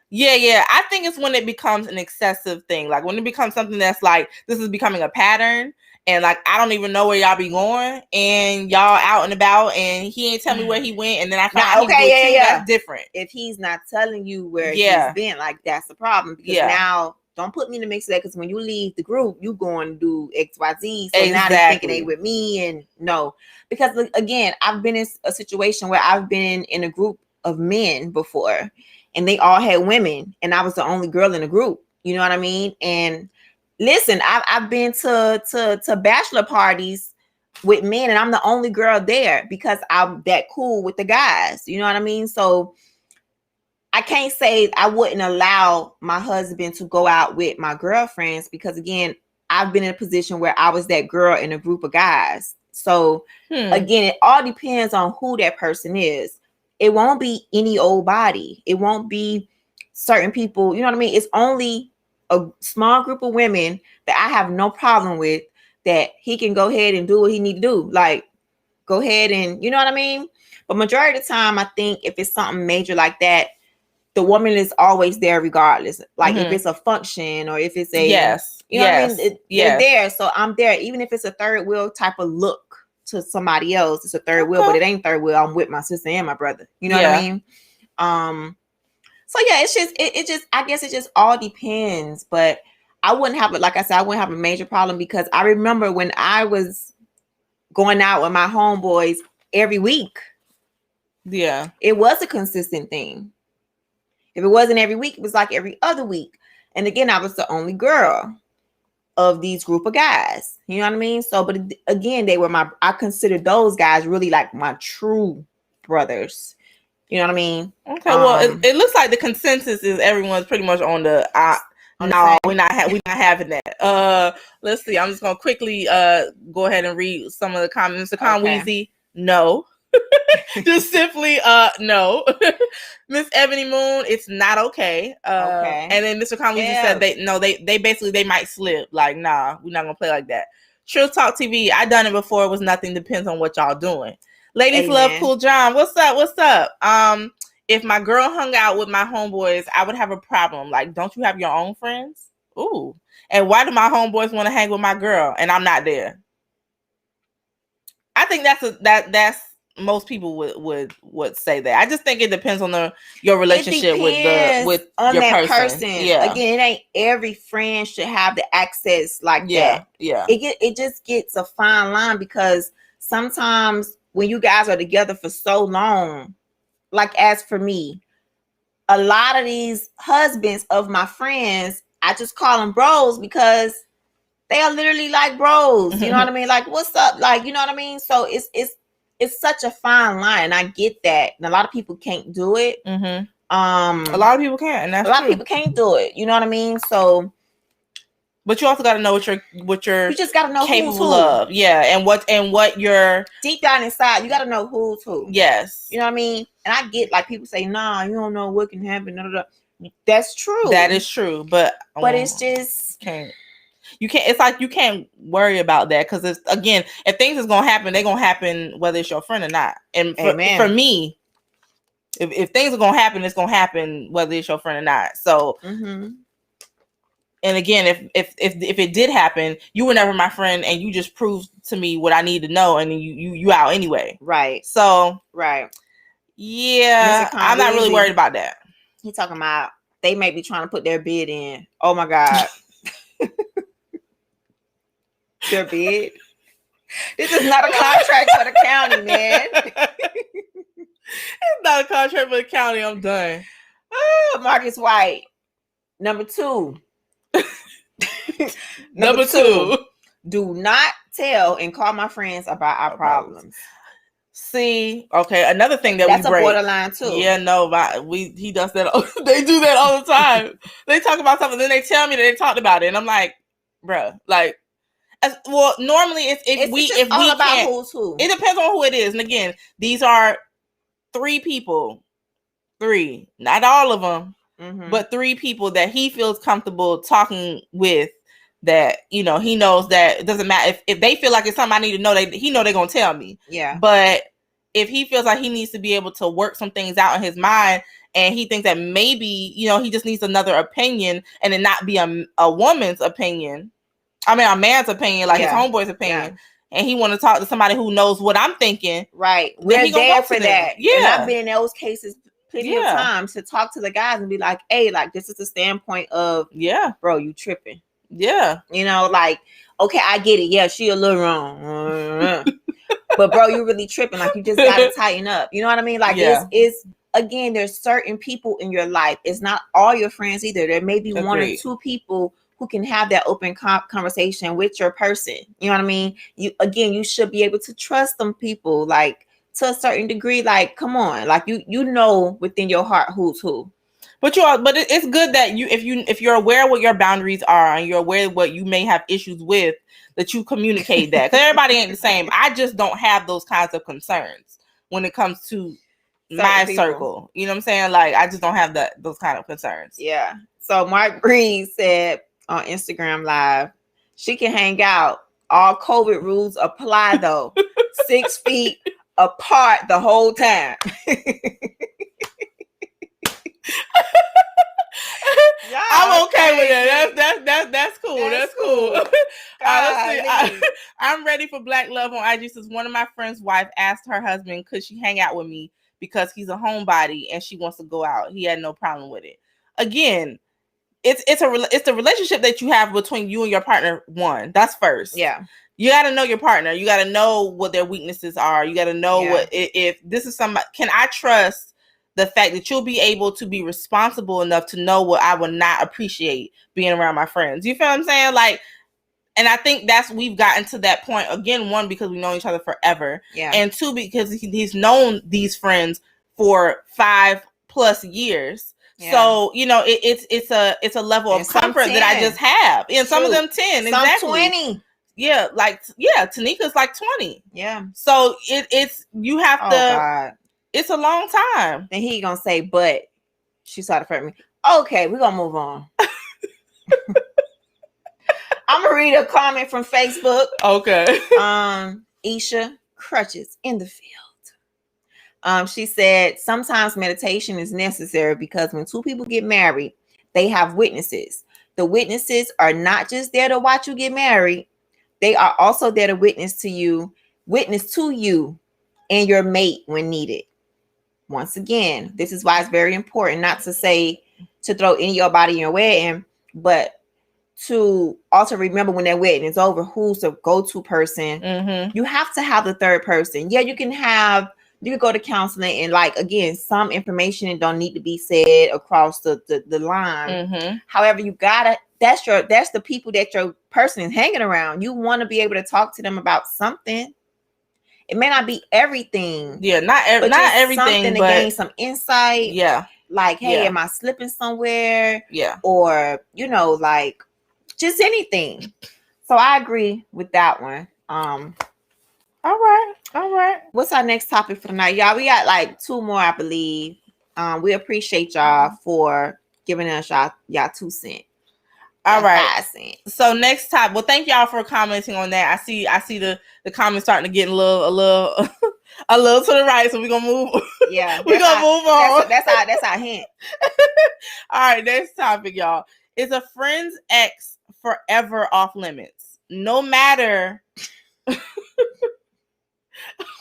Yeah. I think it's when it becomes an excessive thing. Like when it becomes something that's like, this is becoming a pattern. And like, I don't even know where y'all be going, and y'all out and about, and he ain't tell me where he went, and then I found out that's different. If he's not telling you where he's been, like that's the problem. Because now, don't put me in the mix of that. Because when you leave the group, you going to do X, Y, Z. So now they're thinking they with me, and no. Because again, I've been in a situation where I've been in a group of men before, and they all had women, and I was the only girl in the group. You know what I mean? And listen, I've been to bachelor parties with men, and I'm the only girl there because I'm that cool with the guys. You know what I mean? So I can't say I wouldn't allow my husband to go out with my girlfriends, because again, I've been in a position where I was that girl in a group of guys. So again, it all depends on who that person is. It won't be any old body. It won't be certain people. You know what I mean? It's only a small group of women that I have no problem with, that he can go ahead and do what he need to do. Like, go ahead and, you know what I mean? But majority of the time, I think if it's something major like that, the woman is always there regardless. Like if it's a function, or if it's a, you know what I mean? They're there. So I'm there. Even if it's a third wheel type of look to somebody else, it's a third wheel, but it ain't third wheel. I'm with my sister and my brother. You know what I mean? So yeah, it's just, it just, I guess it just all depends. But I wouldn't have, like I said, I wouldn't have a major problem, because I remember when I was going out with my homeboys every week. Yeah. It was a consistent thing. If it wasn't every week, it was like every other week. And again, I was the only girl of these group of guys. You know what I mean? So, but again, I consider those guys really like my true brothers. You know what I mean? Okay. Well, it looks like the consensus is everyone's pretty much on the no, we're not having that. Let's see. I'm just gonna quickly go ahead and read some of the comments. Mr. Conweezy, no. Just simply no. Miss Ebony Moon, it's not okay. And then Mr. Conweezy said they basically they might slip. Like, nah, we're not gonna play like that. Truth Talk TV, I done it before. It was nothing. Depends on what y'all doing. Ladies love Cool John. What's up? If my girl hung out with my homeboys, I would have a problem. Like, don't you have your own friends? Ooh. And why do my homeboys want to hang with my girl and I'm not there? I think that's most people would say that. I just think it depends on your relationship with your person. Yeah. Again, it ain't every friend should have the access like that. Yeah. It just gets a fine line, because sometimes when you guys are together for so long, like as for me, a lot of these husbands of my friends, I just call them bros because they are literally like bros. You know what I mean? Like, what's up? Like, you know what I mean? So it's such a fine line. And I get that. And a lot of people can't do it. A lot of people can't. And that's a lot of people can't do it. You know what I mean? So, But you also got to know what you're you just got to know capable who's who. of. Yeah, and what you're deep down inside. You got to know who's who. Yes, you know what I mean. And I get like people say, "Nah, you don't know what can happen." Blah, blah, blah. That's true. That is true, but it's just you can't. It's like you can't worry about that because it's again, if things is gonna happen, they're gonna happen whether it's your friend or not. And for me, if things are gonna happen, it's gonna happen whether it's your friend or not. So. Mm-hmm. And again, if it did happen, you were never my friend, and you just proved to me what I need to know, and you out anyway. Right. So right. Yeah, I'm not really worried about that. He talking about they may be trying to put their bid in. Oh my God. Their bid. This is not a contract for the county, man. It's not a contract for the county. I'm done. Oh, Marcus White. Number 2. Number two. Do not tell and call my friends about our problems. See, okay, another thing that that's we break. That's a borderline too. Yeah, no, he does that. They do that all the time. They talk about something, then they tell me that they talked about it, and I'm like, bruh, like, well, normally if we about can't, who's who. It depends on who it is, and again, these are 3 people, 3, not all of them, but 3 people that he feels comfortable talking with. That he knows that it doesn't matter if they feel like it's something I need to know. He know they're gonna tell me. Yeah. But if he feels like he needs to be able to work some things out in his mind, and he thinks that maybe he just needs another opinion, and it not be a woman's opinion. I mean, a man's opinion, like his homeboy's opinion, and he want to talk to somebody who knows what I'm thinking. Right. We're there for that. Yeah. And I've been in those cases plenty of times to talk to the guys and be like, "Hey, like this is the standpoint of bro, you tripping." Yeah. Like, okay, I get it. Yeah, she a little wrong. But bro, you really tripping. Like, you just gotta tighten up. You know what I mean? Like, it's again, there's certain people in your life. It's not all your friends either. There may be 1 or 2 people who can have that open conversation with your person. You know what I mean? You should be able to trust them people, like, to a certain degree. Like, come on. Like, you know within your heart who's who. But it's good that if you're aware of what your boundaries are and you're aware of what you may have issues with, that you communicate that. Because everybody ain't the same. I just don't have those kinds of concerns when it comes to my circle. You know what I'm saying? Like, I just don't have those kind of concerns. Yeah. So Mark Breeze said on Instagram Live, she can hang out. All COVID rules apply though. 6 feet apart the whole time. I'm okay with that. That's cool. That's cool. Let's see. I'm ready for Black Love on IG. Says one of my friend's wife asked her husband, could she hang out with me because he's a homebody and she wants to go out. He had no problem with it. Again, it's the relationship that you have between you and your partner. One, that's first. Yeah. You got to know your partner. You got to know what their weaknesses are. You got to know what if this is somebody. Can I trust the fact that you'll be able to be responsible enough to know what I would not appreciate being around my friends? You feel what I'm saying? Like, and I think we've gotten to that point again. 1, because we know each other forever. Yeah. And 2, because he's known these friends for 5+ years. Yeah. So, it's a level of comfort that I just have. And some of them 10, some exactly. 20. Yeah. Tanika's like 20. Yeah. So you have to, God. It's a long time. And he gonna say, but she started flirting me. Okay, we're gonna move on. I'm gonna read a comment from Facebook. Okay. Isha Crutches in the field. She said, sometimes meditation is necessary because when 2 people get married, they have witnesses. The witnesses are not just there to watch you get married. They are also there to witness to you and your mate when needed. Once again, this is why it's very important not to say to throw any of your body in your wedding, but to also remember when that wedding is over, who's the go-to person. Mm-hmm. You have to have the third person. Yeah, you can go to counseling and, like, again, some information don't need to be said across the line. Mm-hmm. However, you gotta, that's the people that your person is hanging around. You want to be able to talk to them about something. It may not be everything. Yeah, not everything, something to gain some insight. Yeah. Like, hey, am I slipping somewhere? Yeah. Or, like, just anything. So I agree with that one. All right. What's our next topic for tonight, y'all? We got like 2 more, I believe. We appreciate y'all for giving us y'all 2 cents. All right. 5 cents. So next topic. Well, thank y'all for commenting on that. I see the comments starting to get a little a little to the right. So we're gonna move. Yeah, we're gonna move on. That's our hint. All right, next topic, y'all. Is a friend's ex forever off limits? No matter.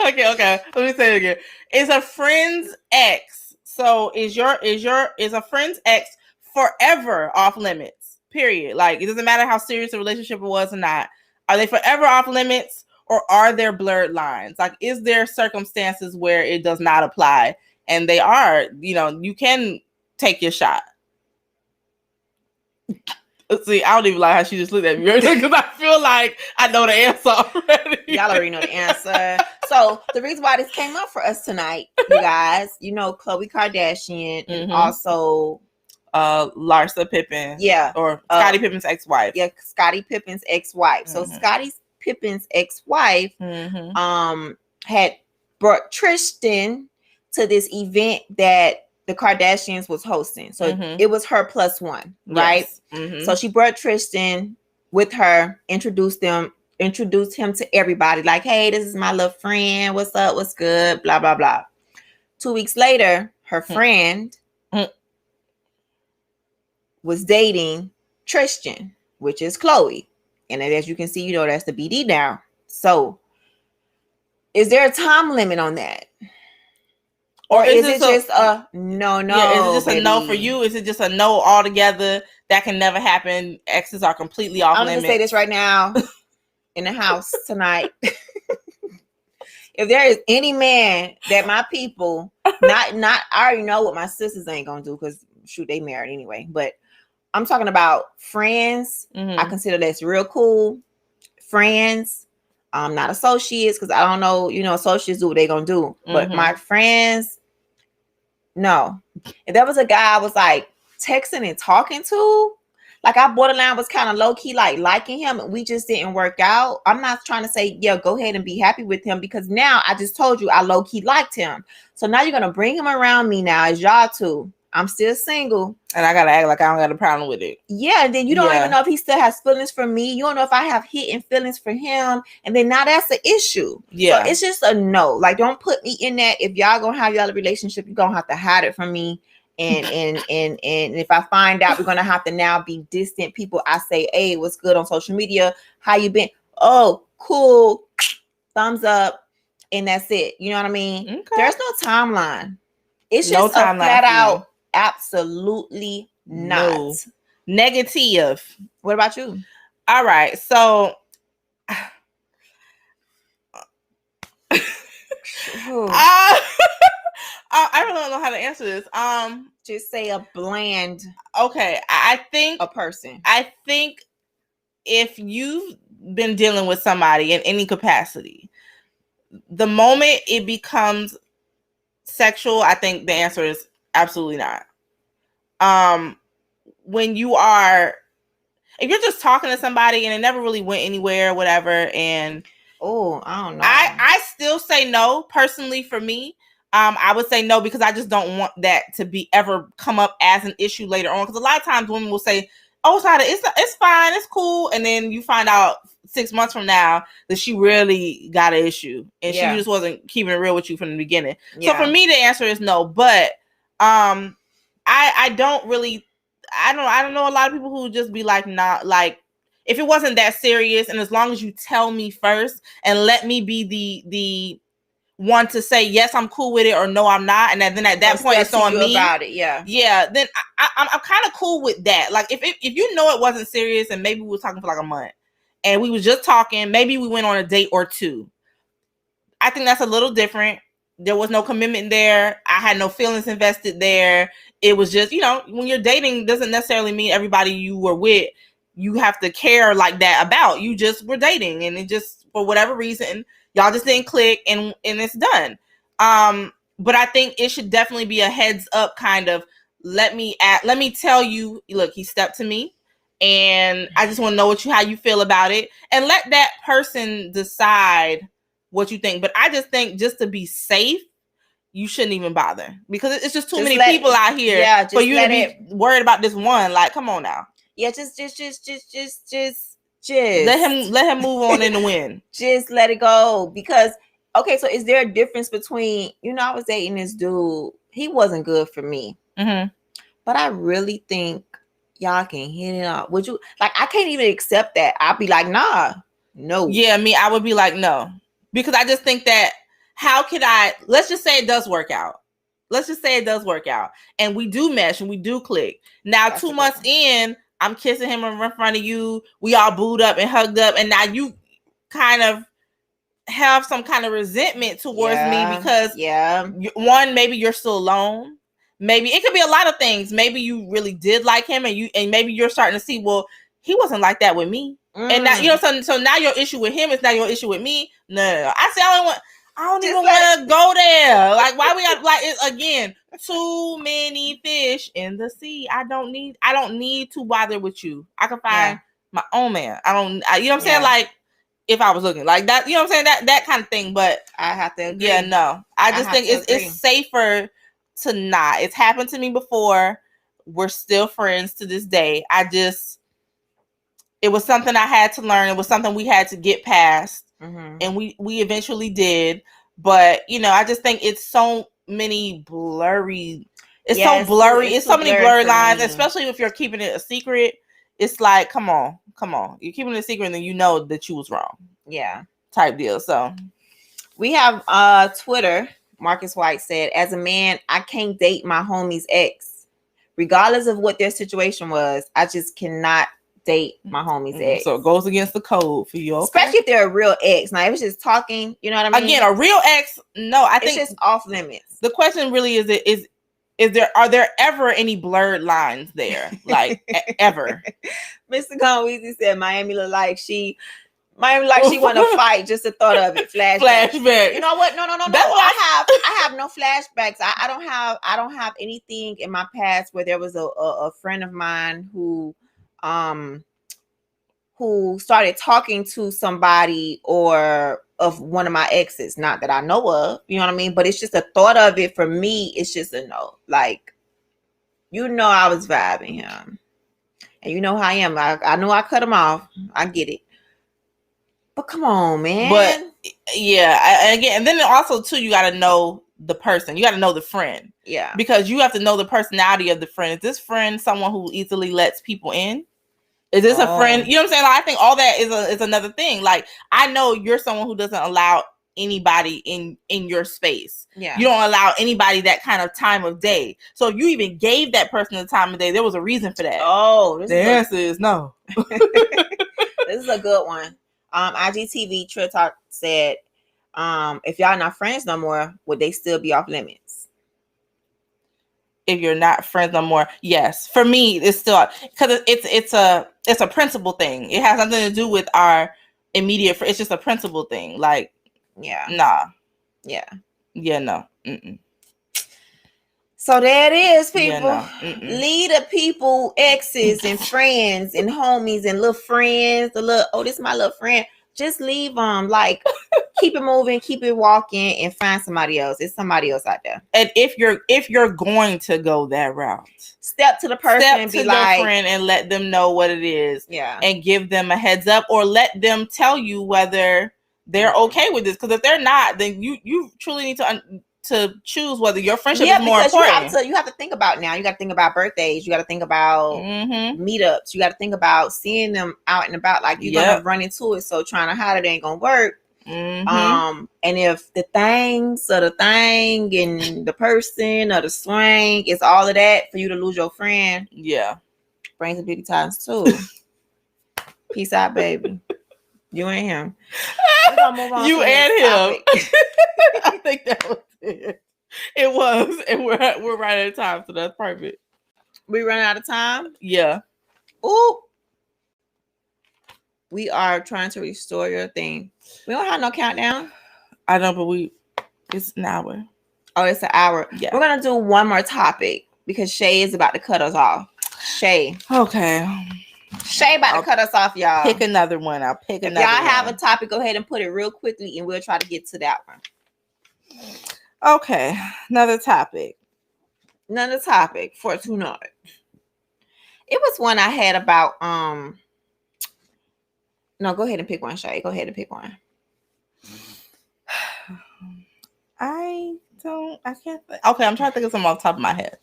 Okay. Let me say it again. Is a friend's ex? So is a friend's ex forever off limits? Period. Like, it doesn't matter how serious the relationship was or not. Are they forever off limits, or are there blurred lines? Like, is there circumstances where it does not apply, and they are? You can take your shot. See, I don't even like how she just looked at me because I feel like I know the answer already. Y'all already know the answer. So the reason why this came up for us tonight, you guys, Khloe Kardashian and also Larsa Pippen. Yeah. Or Scottie Pippen's ex-wife. Yeah, Scottie Pippen's ex-wife. So Scottie Pippen's ex-wife had brought Tristan to this event that the Kardashians was hosting. So it was her plus one, right? Yes. So she brought Tristan with her, introduced him to everybody. Like, hey, this is my little friend. What's up? What's good? Blah, blah, blah. 2 weeks later, her friend was dating Tristan, which is Khloe. And as you can see, that's the BD now. So is there a time limit on that? Or is it just a no? Yeah, is it just a no for you? Is it just a no altogether? That can never happen. Exes are completely off limits. I'm gonna say this right now in the house tonight. If there is any man that my people not I already know what my sisters ain't gonna do, because shoot, they married anyway. But I'm talking about friends. I consider that's real cool. Friends, not associates, because I don't know, associates do what they gonna do. But my friends, no. If there was a guy I was like texting and talking to, like I borderline was kind of low key like liking him, and we just didn't work out. I'm not trying to say, yeah, go ahead and be happy with him, because now I just told you I low key liked him. So now you're gonna bring him around me now as y'all two. I'm still single, and I gotta act like I don't got a problem with it. Yeah, and then you don't even know if he still has feelings for me. You don't know if I have hidden feelings for him, and then now that's the issue. Yeah, so it's just a no. Like, don't put me in that. If y'all gonna have y'all a relationship, you're gonna have to hide it from me. And if I find out, we're gonna have to now be distant people. I say, hey, what's good on social media? How you been? Oh, cool. Thumbs up, and that's it. You know what I mean? Okay. There's no timeline. It's just a flat out. Absolutely not. No. Negative. What about you? All right. So I really don't know how to answer this. Just say a bland. Okay. I think a person. I think if you've been dealing with somebody in any capacity, the moment it becomes sexual, I think the answer is absolutely not. When if you're just talking to somebody and it never really went anywhere, whatever, and I don't know. I still say no. Personally, for me, I would say no, because I just don't want that to be ever come up as an issue later on. Because a lot of times women will say, "Oh, it's fine, it's cool," and then you find out 6 months from now that she really got an issue and she just wasn't keeping it real with you from the beginning. So for me, the answer is no. But I don't know a lot of people who just be like, not like, if it wasn't that serious, and as long as you tell me first and let me be the one to say yes, I'm cool with it, or no, I'm not, and then at that point it's on me about it. Then I'm kind of cool with that. Like, if you know it wasn't serious, and maybe we were talking for like a month and we was just talking, maybe we went on a date or two, I think that's a little different. There was no commitment there. I had no feelings invested there. It was just, when you're dating, doesn't necessarily mean everybody you were with, you have to care like that about. You just were dating, and it just, for whatever reason, y'all just didn't click, and it's done. But I think it should definitely be a heads up kind of, let me tell you, look, he stepped to me and I just want to know how you feel about it, and let that person decide what you think. But I just think, just to be safe, you shouldn't even bother, because it's just too many people out here for you to be worried about this one. Like, come on now. Yeah, just let him move on in the wind. Just let it go. Because okay, so is there a difference between, I was dating this dude, he wasn't good for me, but I really think y'all can hit it up. Would you, like, I can't even accept that. I'd be like, nah, no. Yeah, I would be like, no, because I just think that, how could I, let's just say it does work out. And we do mesh and we do click. Now, that's 2 months in, I'm kissing him in front of you. We all booed up and hugged up. And now you kind of have some kind of resentment towards me because one, maybe you're still alone. Maybe it could be a lot of things. Maybe you really did like him, and maybe you're starting to see, well, he wasn't like that with me. And now, so now your issue with him is now your issue with me. No. I don't even want to go there. Like, why we got, like, again, too many fish in the sea. I don't need to bother with you. I can find my own man. You know what I'm saying? Like, if I was looking like that, you know what I'm saying? That kind of thing. But I have to agree. Yeah, no. I just think it's safer to not. It's happened to me before. We're still friends to this day. It was something I had to learn. It was something we had to get past. And we eventually did. But, I just think it's so many blurry. It's so blurry. It's so many blurry lines, especially if you're keeping it a secret. It's like, come on. You're keeping it a secret, and then you know that you was wrong. Yeah. Type deal. So we have Twitter. Marcus White said, as a man, I can't date my homie's ex. Regardless of what their situation was, I just cannot date my homie's ex. So it goes against the code for you, okay? Especially if they're a real ex. Now, if it's just talking, you know what I mean? Again, a real ex, no, I think it's just off limits. The question really are there ever any blurred lines there? Like, ever? Mr. Convoz said Miami look like she want to fight, just the thought of it. Flashback. You know what? No. I have no flashbacks. I don't have anything in my past where there was a friend of mine who started talking to somebody or of one of my exes, not that I know of, you know what I mean? But it's just a thought of it for me. It's just a no. Like, I was vibing him, and you know how I am. I know I cut him off. I get it. But come on, man. But yeah, again, and then also too, you got to know the person. You got to know the friend. Yeah. Because you have to know the personality of the friend. Is this friend someone who easily lets people in? Is this a friend? You know what I'm saying? Like, I think all that is another thing. Like, I know you're someone who doesn't allow anybody in your space. Yeah. You don't allow anybody that kind of time of day. So if you even gave that person the time of day, there was a reason for that. Oh, the answer is no. This is a good one. IGTV Trill Talk said, if y'all not friends no more, would they still be off limits? If you're not friends no more, yes. For me, it's still, because it's a principle thing. It has nothing to do with our immediate. It's just a principle thing. Like, nah, no. Mm-mm. So there it is, people. Yeah, no. Lead the people, exes and friends and homies and little friends. This is my little friend. Just leave them. Like, keep it moving, keep it walking, and find somebody else. It's somebody else out there. And if you're going to go that route, step to the person and be like, your friend, and let them know what it is. Yeah. And give them a heads up, or let them tell you whether they're okay with this. Because if they're not, then you truly need to choose whether your friendship is more important. You have to think about now. You got to think about birthdays. You got to think about meetups. You got to think about seeing them out and about. Like, you're gonna run into it. So trying to hide it ain't gonna work. And if the things or the thing and the person or the swing is all of that for you to lose your friend, brings the big times too. Peace out, baby. You and him. We're gonna move on. You and him. I think that was it. It was, and we're right out of time, so that's perfect. We run out of time. Yeah. Ooh. We are trying to restore your thing. We don't have no countdown. I know, but it's an hour. Oh, it's an hour. Yeah. We're gonna do one more topic because Shay is about to cut us off. Shay. Okay. Shay about to cut us off, y'all. Pick another one. I'll pick if another y'all one. have a topic, go ahead and put it real quickly, and we'll try to get to that one. Okay, another topic. Another topic for tonight. It was one I had about No, go ahead and pick one, Shay. Go ahead and pick one. I can't think. Okay, I'm trying to think of something off the top of my head.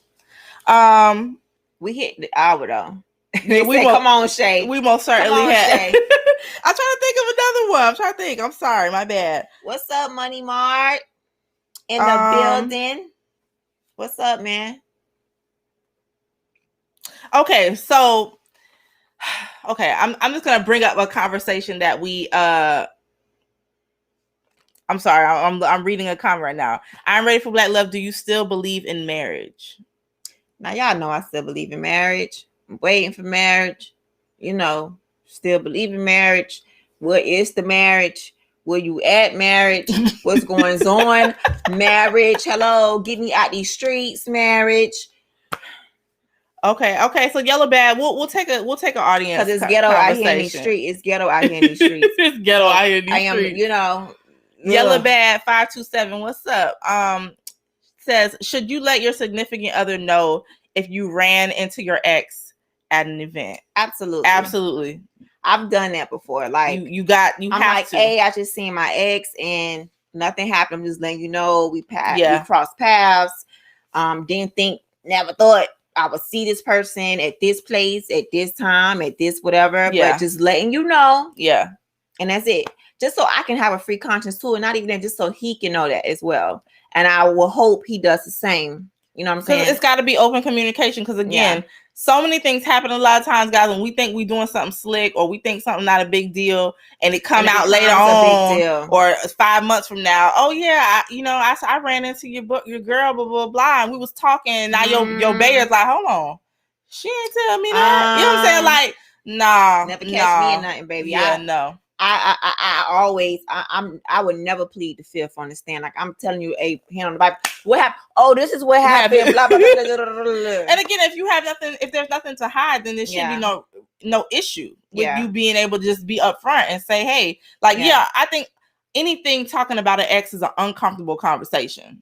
We hit the hour though. Yeah, come on, Shay. We most certainly have. Shay. I'm trying to think of another one. I'm trying to think. I'm sorry, my bad. What's up, Money Mart? In the building. What's up, man? Okay, so I'm just gonna bring up a conversation that we I'm sorry, I'm reading a comment right now. I'm ready for Black Love. Do you still believe in marriage? Now y'all know I still believe in marriage. I'm waiting for marriage. You know, still believe in marriage. What is the marriage? Where you at marriage? What's going on? Marriage. Hello, get me out these streets, marriage. Okay. So Yellow Bad, we'll take an audience. Because it's ghetto out here in these streets. It's ghetto out here in these streets. It's ghetto out here in these streets. You know. Yellow Bad 527. What's up? Says, should you let your significant other know if you ran into your ex at an event? Absolutely. I've done that before. Like I'm have like, to. Hey, I just seen my ex and nothing happened. I'm just letting you know we crossed paths. Never thought I would see this person at this place, at this time, at this whatever. Yeah. But just letting you know. Yeah. And that's it. Just so I can have a free conscience too. And not even that, just so he can know that as well. And I will hope he does the same. You know what I'm saying? It's got to be open communication. Because again, so many things happen a lot of times, guys, when we think we're doing something slick or we think something not a big deal, and it come out later on or 5 months from now. Oh yeah, I ran into your girl, blah blah blah, and we was talking. And now your baer's like, hold on, she ain't tell me that. You know what I'm saying? Like, nah, never catch me in nothing, baby. Yeah, no. I would never plead the fifth on the stand. Like I'm telling you, a hand on the Bible. What happened? Oh, this is what happened. Blah, blah, blah, blah, blah, blah, blah. And again, if there's nothing to hide, then there should be no issue with you being able to just be upfront and say, hey, like, I think anything talking about an ex is an uncomfortable conversation.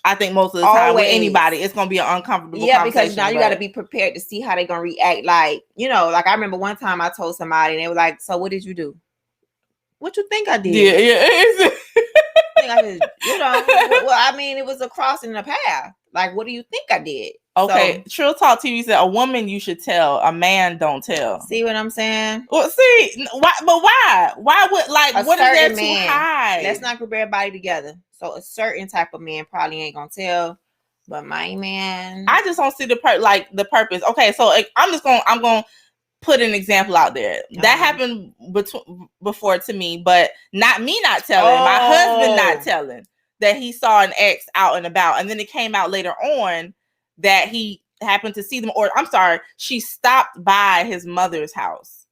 I think most of the time with anybody, it's gonna be an uncomfortable conversation. Because now you got to be prepared to see how they're gonna react. Like, like I remember one time I told somebody and they were like, so what did you do? What you think I did? Yeah. I did, well, I mean, it was a crossing the path. Like, what do you think I did? Okay, Trill Talk TV said a woman you should tell, a man don't tell. See what I'm saying? Well, see, why? But why? Why would what is there to hide? Let's not group everybody together. So a certain type of man probably ain't gonna tell, but my man, I just don't see the purpose. Okay, so I'm gonna put an example out there that happened before to me, but not me not telling, my husband not telling that he saw an ex out and about, and then it came out later on that he happened to see them, or I'm sorry, she stopped by his mother's house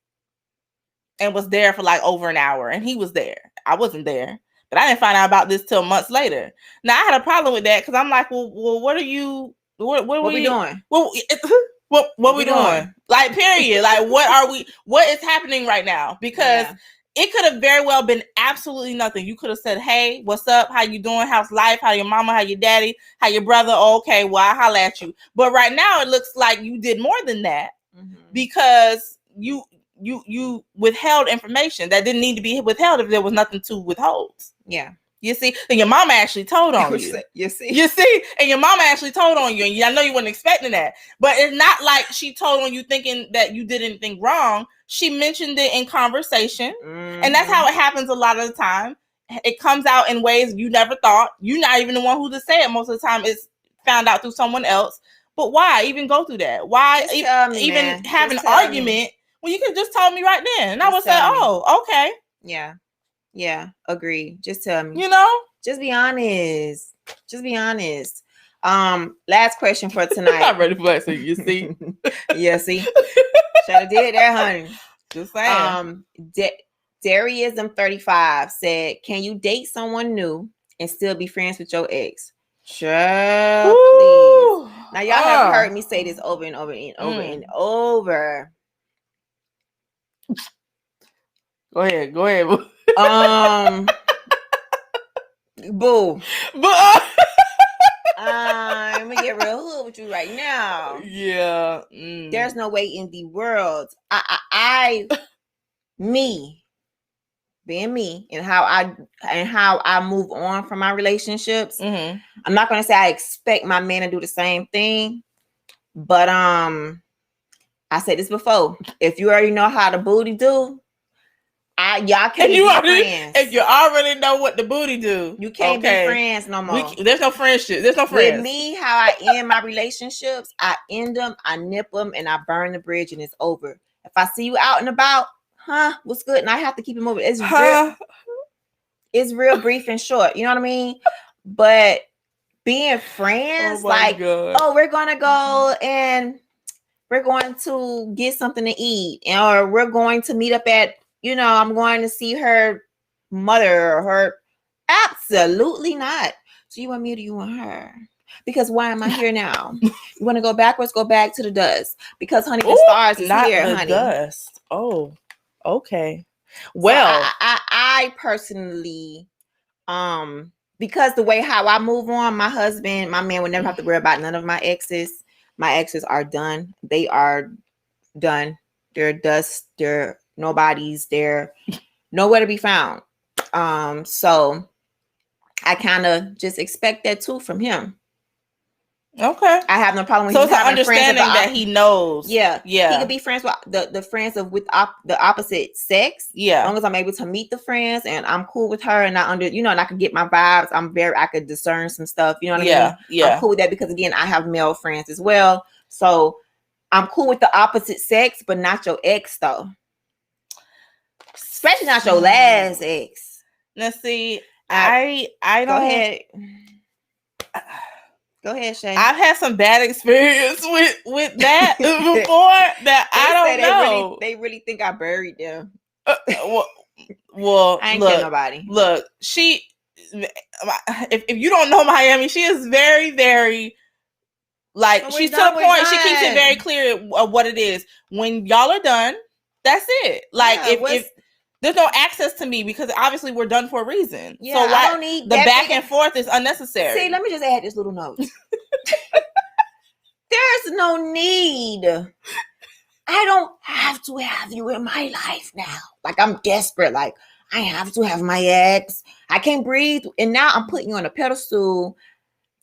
and was there for like over an hour, and he was there. I wasn't there, but I didn't find out about this till months later. Now I had a problem with that because I'm like, well, what are you? What we doing? Well, what we doing? Like, period. Like, what is happening right now? Because it could have very well been absolutely nothing. You could have said, hey, what's up? How you doing? How's life? How your mama? How your daddy? How your brother? Oh, okay, well, I holla at you. But right now it looks like you did more than that because you withheld information that didn't need to be withheld if there was nothing to withhold. Yeah. You see, and your mama actually told on you. You see, and your mama actually told on you, and I know you weren't expecting that. But it's not like she told on you thinking that you did anything wrong. She mentioned it in conversation, and that's how it happens a lot of the time. It comes out in ways you never thought. You're not even the one who to say it. Most of the time, it's found out through someone else. But why even go through that? Why even have an argument when you could just tell me right then? And I would say, oh, okay. Yeah, agree. Just tell me. Just be honest. Last question for tonight. I'm ready for that. So you see. See. Should have did that, honey. Just saying. Dariism35 said, can you date someone new and still be friends with your ex? Sure, please. Now y'all have heard me say this over and over and over and over. Go ahead. Boo. Boo. But Let me get real hood with you right now. Yeah. There's no way in the world. Me, being me, and how I move on from my relationships. Mm-hmm. I'm not gonna say I expect my man to do the same thing, but I said this before. If you already know how the booty do, y'all can't be friends. If you already know what the booty do, you can't be friends no more. There's no friendship. There's no friends. With me, how I end my relationships, I end them, I nip them, and I burn the bridge, and it's over. If I see you out and about, what's good? And I have to keep it moving. It's real brief and short. You know what I mean? But being friends, we're gonna go and we're going to get something to eat, or we're going to meet up at, I'm going to see her mother or her. Absolutely not. So you want me or do you want her? Because why am I here now? You want to go backwards? Go back to the dust. Because, honey, the stars is here, honey. Dust. Oh, okay. Well, so I personally, because the way how I move on, my man would never have to worry about none of my exes. My exes are done. They are done. They're dust. They're nobodies. They're nowhere to be found. So I kind of just expect that too from him. Okay. I have no problem with him. So it's an understanding that he knows. Yeah. He could be friends with the friends with the opposite sex. Yeah. As long as I'm able to meet the friends and I'm cool with her and and I can get my vibes. I could discern some stuff. You know what I mean? Yeah. I'm cool with that because again, I have male friends as well. So I'm cool with the opposite sex, but not your ex though. Especially not your last ex. Now see, I don't. Go ahead. Go ahead, Shay. I've had some bad experience with that before that I don't know. They really think I buried them. Well, I ain't kill nobody. Look, if you don't know Miami, she is very, very she's to the point. She keeps it very clear of what it is. When y'all are done, that's it. If there's no access to me because obviously we're done for a reason. Yeah, so I don't need the back and forth is unnecessary. See, let me just add this little note. There's no need. I don't have to have you in my life now. I'm desperate. I have to have my ex. I can't breathe. And now I'm putting you on a pedestal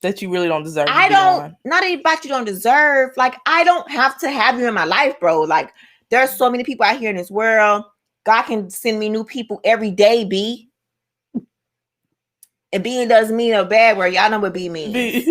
that you really don't deserve. Not about you don't deserve. I don't have to have you in my life, bro. There's so many people out here in this world. God can send me new people every day, B. And being doesn't mean a bad word. Y'all know what B means.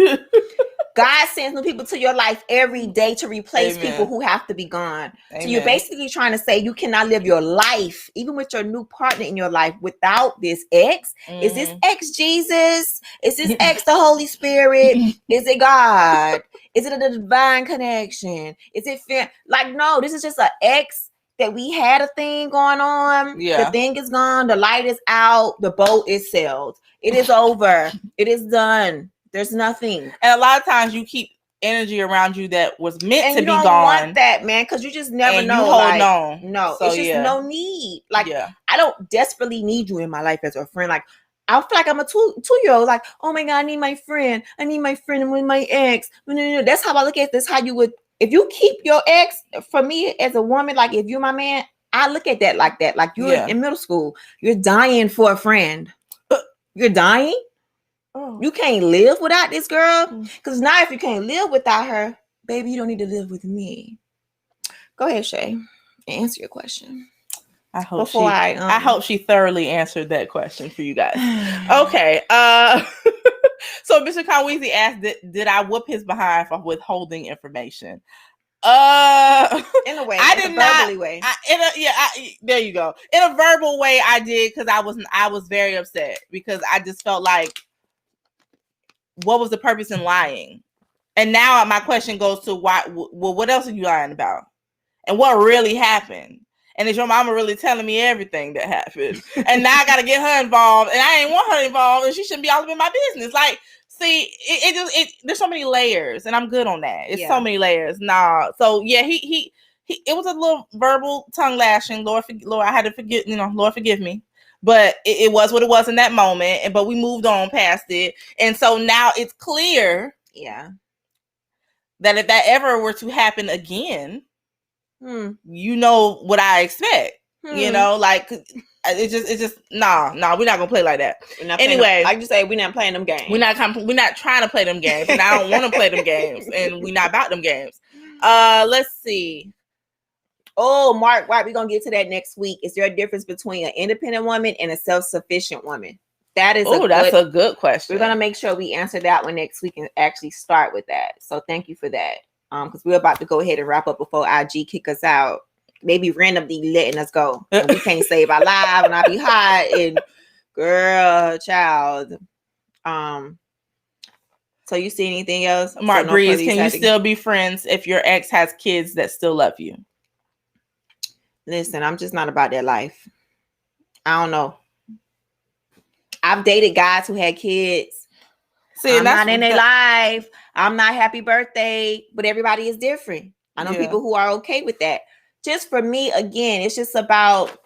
God sends new people to your life every day to replace people who have to be gone. Amen. So you're basically trying to say you cannot live your life, even with your new partner in your life, without this ex. Is this ex Jesus? Is this ex the Holy Spirit? Is it God? Is it a divine connection? Is it fair? No, this is just an ex that we had a thing going on. Yeah. The thing is gone. The light is out. The boat is sailed. It is over. It is done. There's nothing. And a lot of times you keep energy around you that was meant to be gone. You don't want that, man, because you just never know. You hold on. No, so, it's just no need. I don't desperately need you in my life as a friend. I feel like I'm a two-year-old. Oh my God, I need my friend. I need my friend with my ex. No. That's how I look at this. How you would, if you keep your ex, for me as a woman, if you're my man, I look at that like that. You're in middle school. You're dying for a friend. You're dying. Oh. You can't live without this girl. Because now if you can't live without her, baby, you don't need to live with me. Go ahead, Shay. Answer your question. I hope she thoroughly answered that question for you guys. Okay. So Mr. Convoz asked, did I whoop his behind for withholding information? In a way, I did not. Way. There you go. In a verbal way, I did because I was very upset because I just felt like, what was the purpose in lying? And now my question goes to why? Well, what else are you lying about? And what really happened? And is your mama really telling me everything that happened? And now I got to get her involved, and I ain't want her involved, and she shouldn't be all up in my business. See, there's so many layers, and I'm good on that. It's so many layers. Nah. So yeah, he it was a little verbal tongue lashing. Lord, I had to forget. Lord, forgive me. But it was what it was in that moment. But we moved on past it, and so now it's clear. Yeah. That if that ever were to happen again, you know what I expect. Like it's just nah, we're not gonna play like that. Anyway, like you say, we're not playing them games. We're not trying to play them games, and I don't want to play them games, and we're not about them games. Let's see. Oh, Mark White, we're gonna get to that next week. Is there a difference between an independent woman and a self-sufficient woman? That's a good question. We're gonna make sure we answer that one next week and actually start with that. So thank you for that. Because we're about to go ahead and wrap up before IG kick us out. Maybe randomly letting us go. And we can't save our life and I be hot and girl, child. So you see anything else? Mark Breeze, can you still be friends if your ex has kids that still love you? Listen, I'm just not about that life. I don't know. I've dated guys who had kids. See, I'm not in their life. I'm not happy birthday, but everybody is different. I know people who are okay with that. Just for me, again, it's just about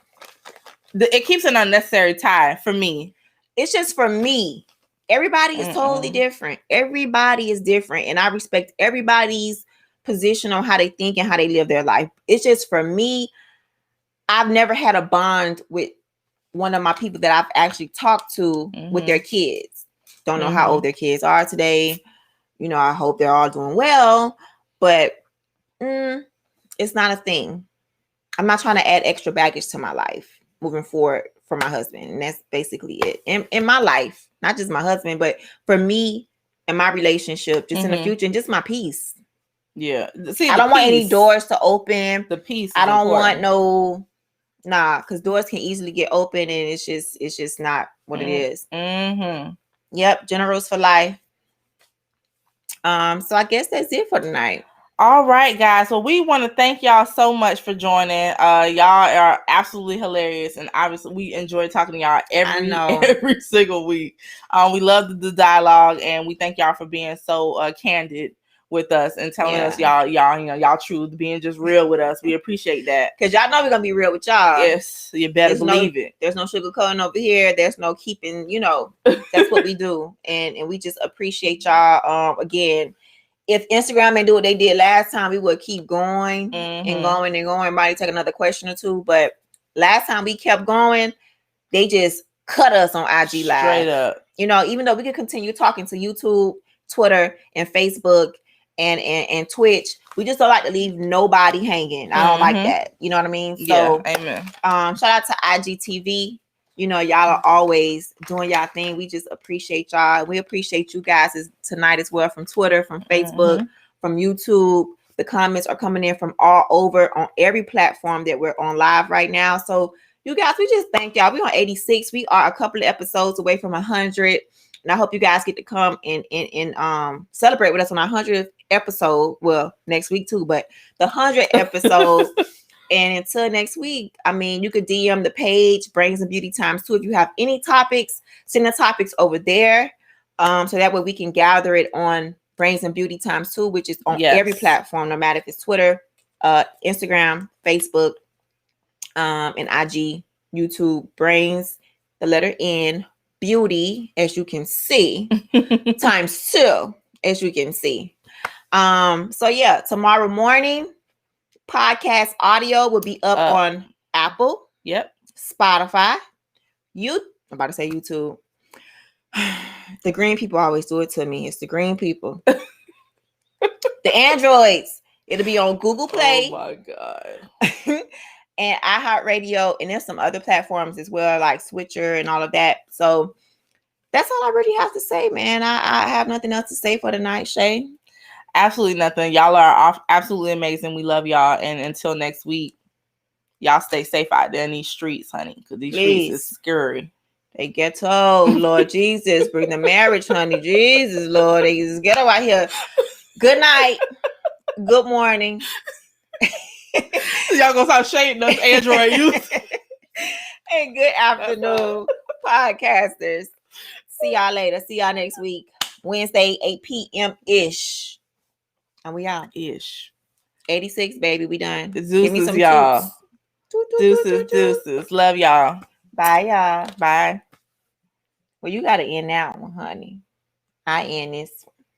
it keeps an unnecessary tie for me. It's just for me. Everybody is totally different. Everybody is different, and I respect everybody's position on how they think and how they live their life. It's just for me. I've never had a bond with one of my people that I've actually talked to with their kids. Don't know how old their kids are today. I hope they're all doing well, but it's not a thing. I'm not trying to add extra baggage to my life moving forward for my husband. And that's basically it. In my life, not just my husband, but for me and my relationship, just in the future, and just my peace. Yeah. See, I don't want any doors to open. The peace. I don't want because doors can easily get open and it's just not what it is. Yep. Generals for life. So I guess that's it for tonight. All right, guys. Well, we want to thank y'all so much for joining. Y'all are absolutely hilarious, and obviously we enjoy talking to y'all every single week. We love the dialogue, and we thank y'all for being so candid with us and telling us y'all truth, being just real with us. We appreciate that because y'all know we're gonna be real with y'all. Yes, you better believe it. There's no sugarcoating over here. There's no keeping. That's what we do, and we just appreciate y'all. Again. If Instagram ain't do what they did last time, we would keep going and going and going. Might take another question or two, but last time we kept going, they just cut us on IG Live. Straight up. Even though we could continue talking to YouTube, Twitter, and Facebook and Twitch, we just don't like to leave nobody hanging. I don't like that. You know what I mean? So, amen. Shout out to IGTV. Y'all are always doing y'all thing. We just appreciate y'all. We appreciate you guys tonight as well, from Twitter, from Facebook, from YouTube. The comments are coming in from all over on every platform that we're on live right now. So you guys, we just thank y'all. We're on 86. We are a couple of episodes away from 100. And I hope you guys get to come and celebrate with us on our 100th episode. Well, next week too, but the 100th episode. And until next week, you could DM the page, Brains and Beauty Times 2. If you have any topics, send the topics over there. So that way we can gather it on Brains and Beauty Times 2, which is on every platform, no matter if it's Twitter, Instagram, Facebook, and IG, YouTube, Brains, the letter N, Beauty, as you can see, times 2, as you can see. So tomorrow morning, podcast audio will be up on Apple, Spotify, I'm about to say YouTube. The green people always do it to me. It's the green people. The Androids. It'll be on Google Play. Oh my God. And iHeartRadio, and there's some other platforms as well, like Switcher and all of that. So that's all I really have to say, man. I have nothing else to say for tonight, Shay. Absolutely nothing. Y'all are absolutely amazing. We love y'all. And until next week, y'all stay safe out there in these streets, honey, because these streets is scary. They ghetto, Lord Jesus. Bring the marriage, honey. Jesus, Lord. They just ghetto out here. Good night. Good morning. Y'all gonna stop shading us, Android youth. And good afternoon, podcasters. See y'all later. See y'all next week. Wednesday, 8 p.m. ish. And we out. Ish. 86, baby. We done. Give me Deuces, some y'all. toots. Toot, toot, Deuces, toot, toot, toot. deuces. Love y'all. Bye, y'all. Bye. Well, you got to end that one, honey. I end this one.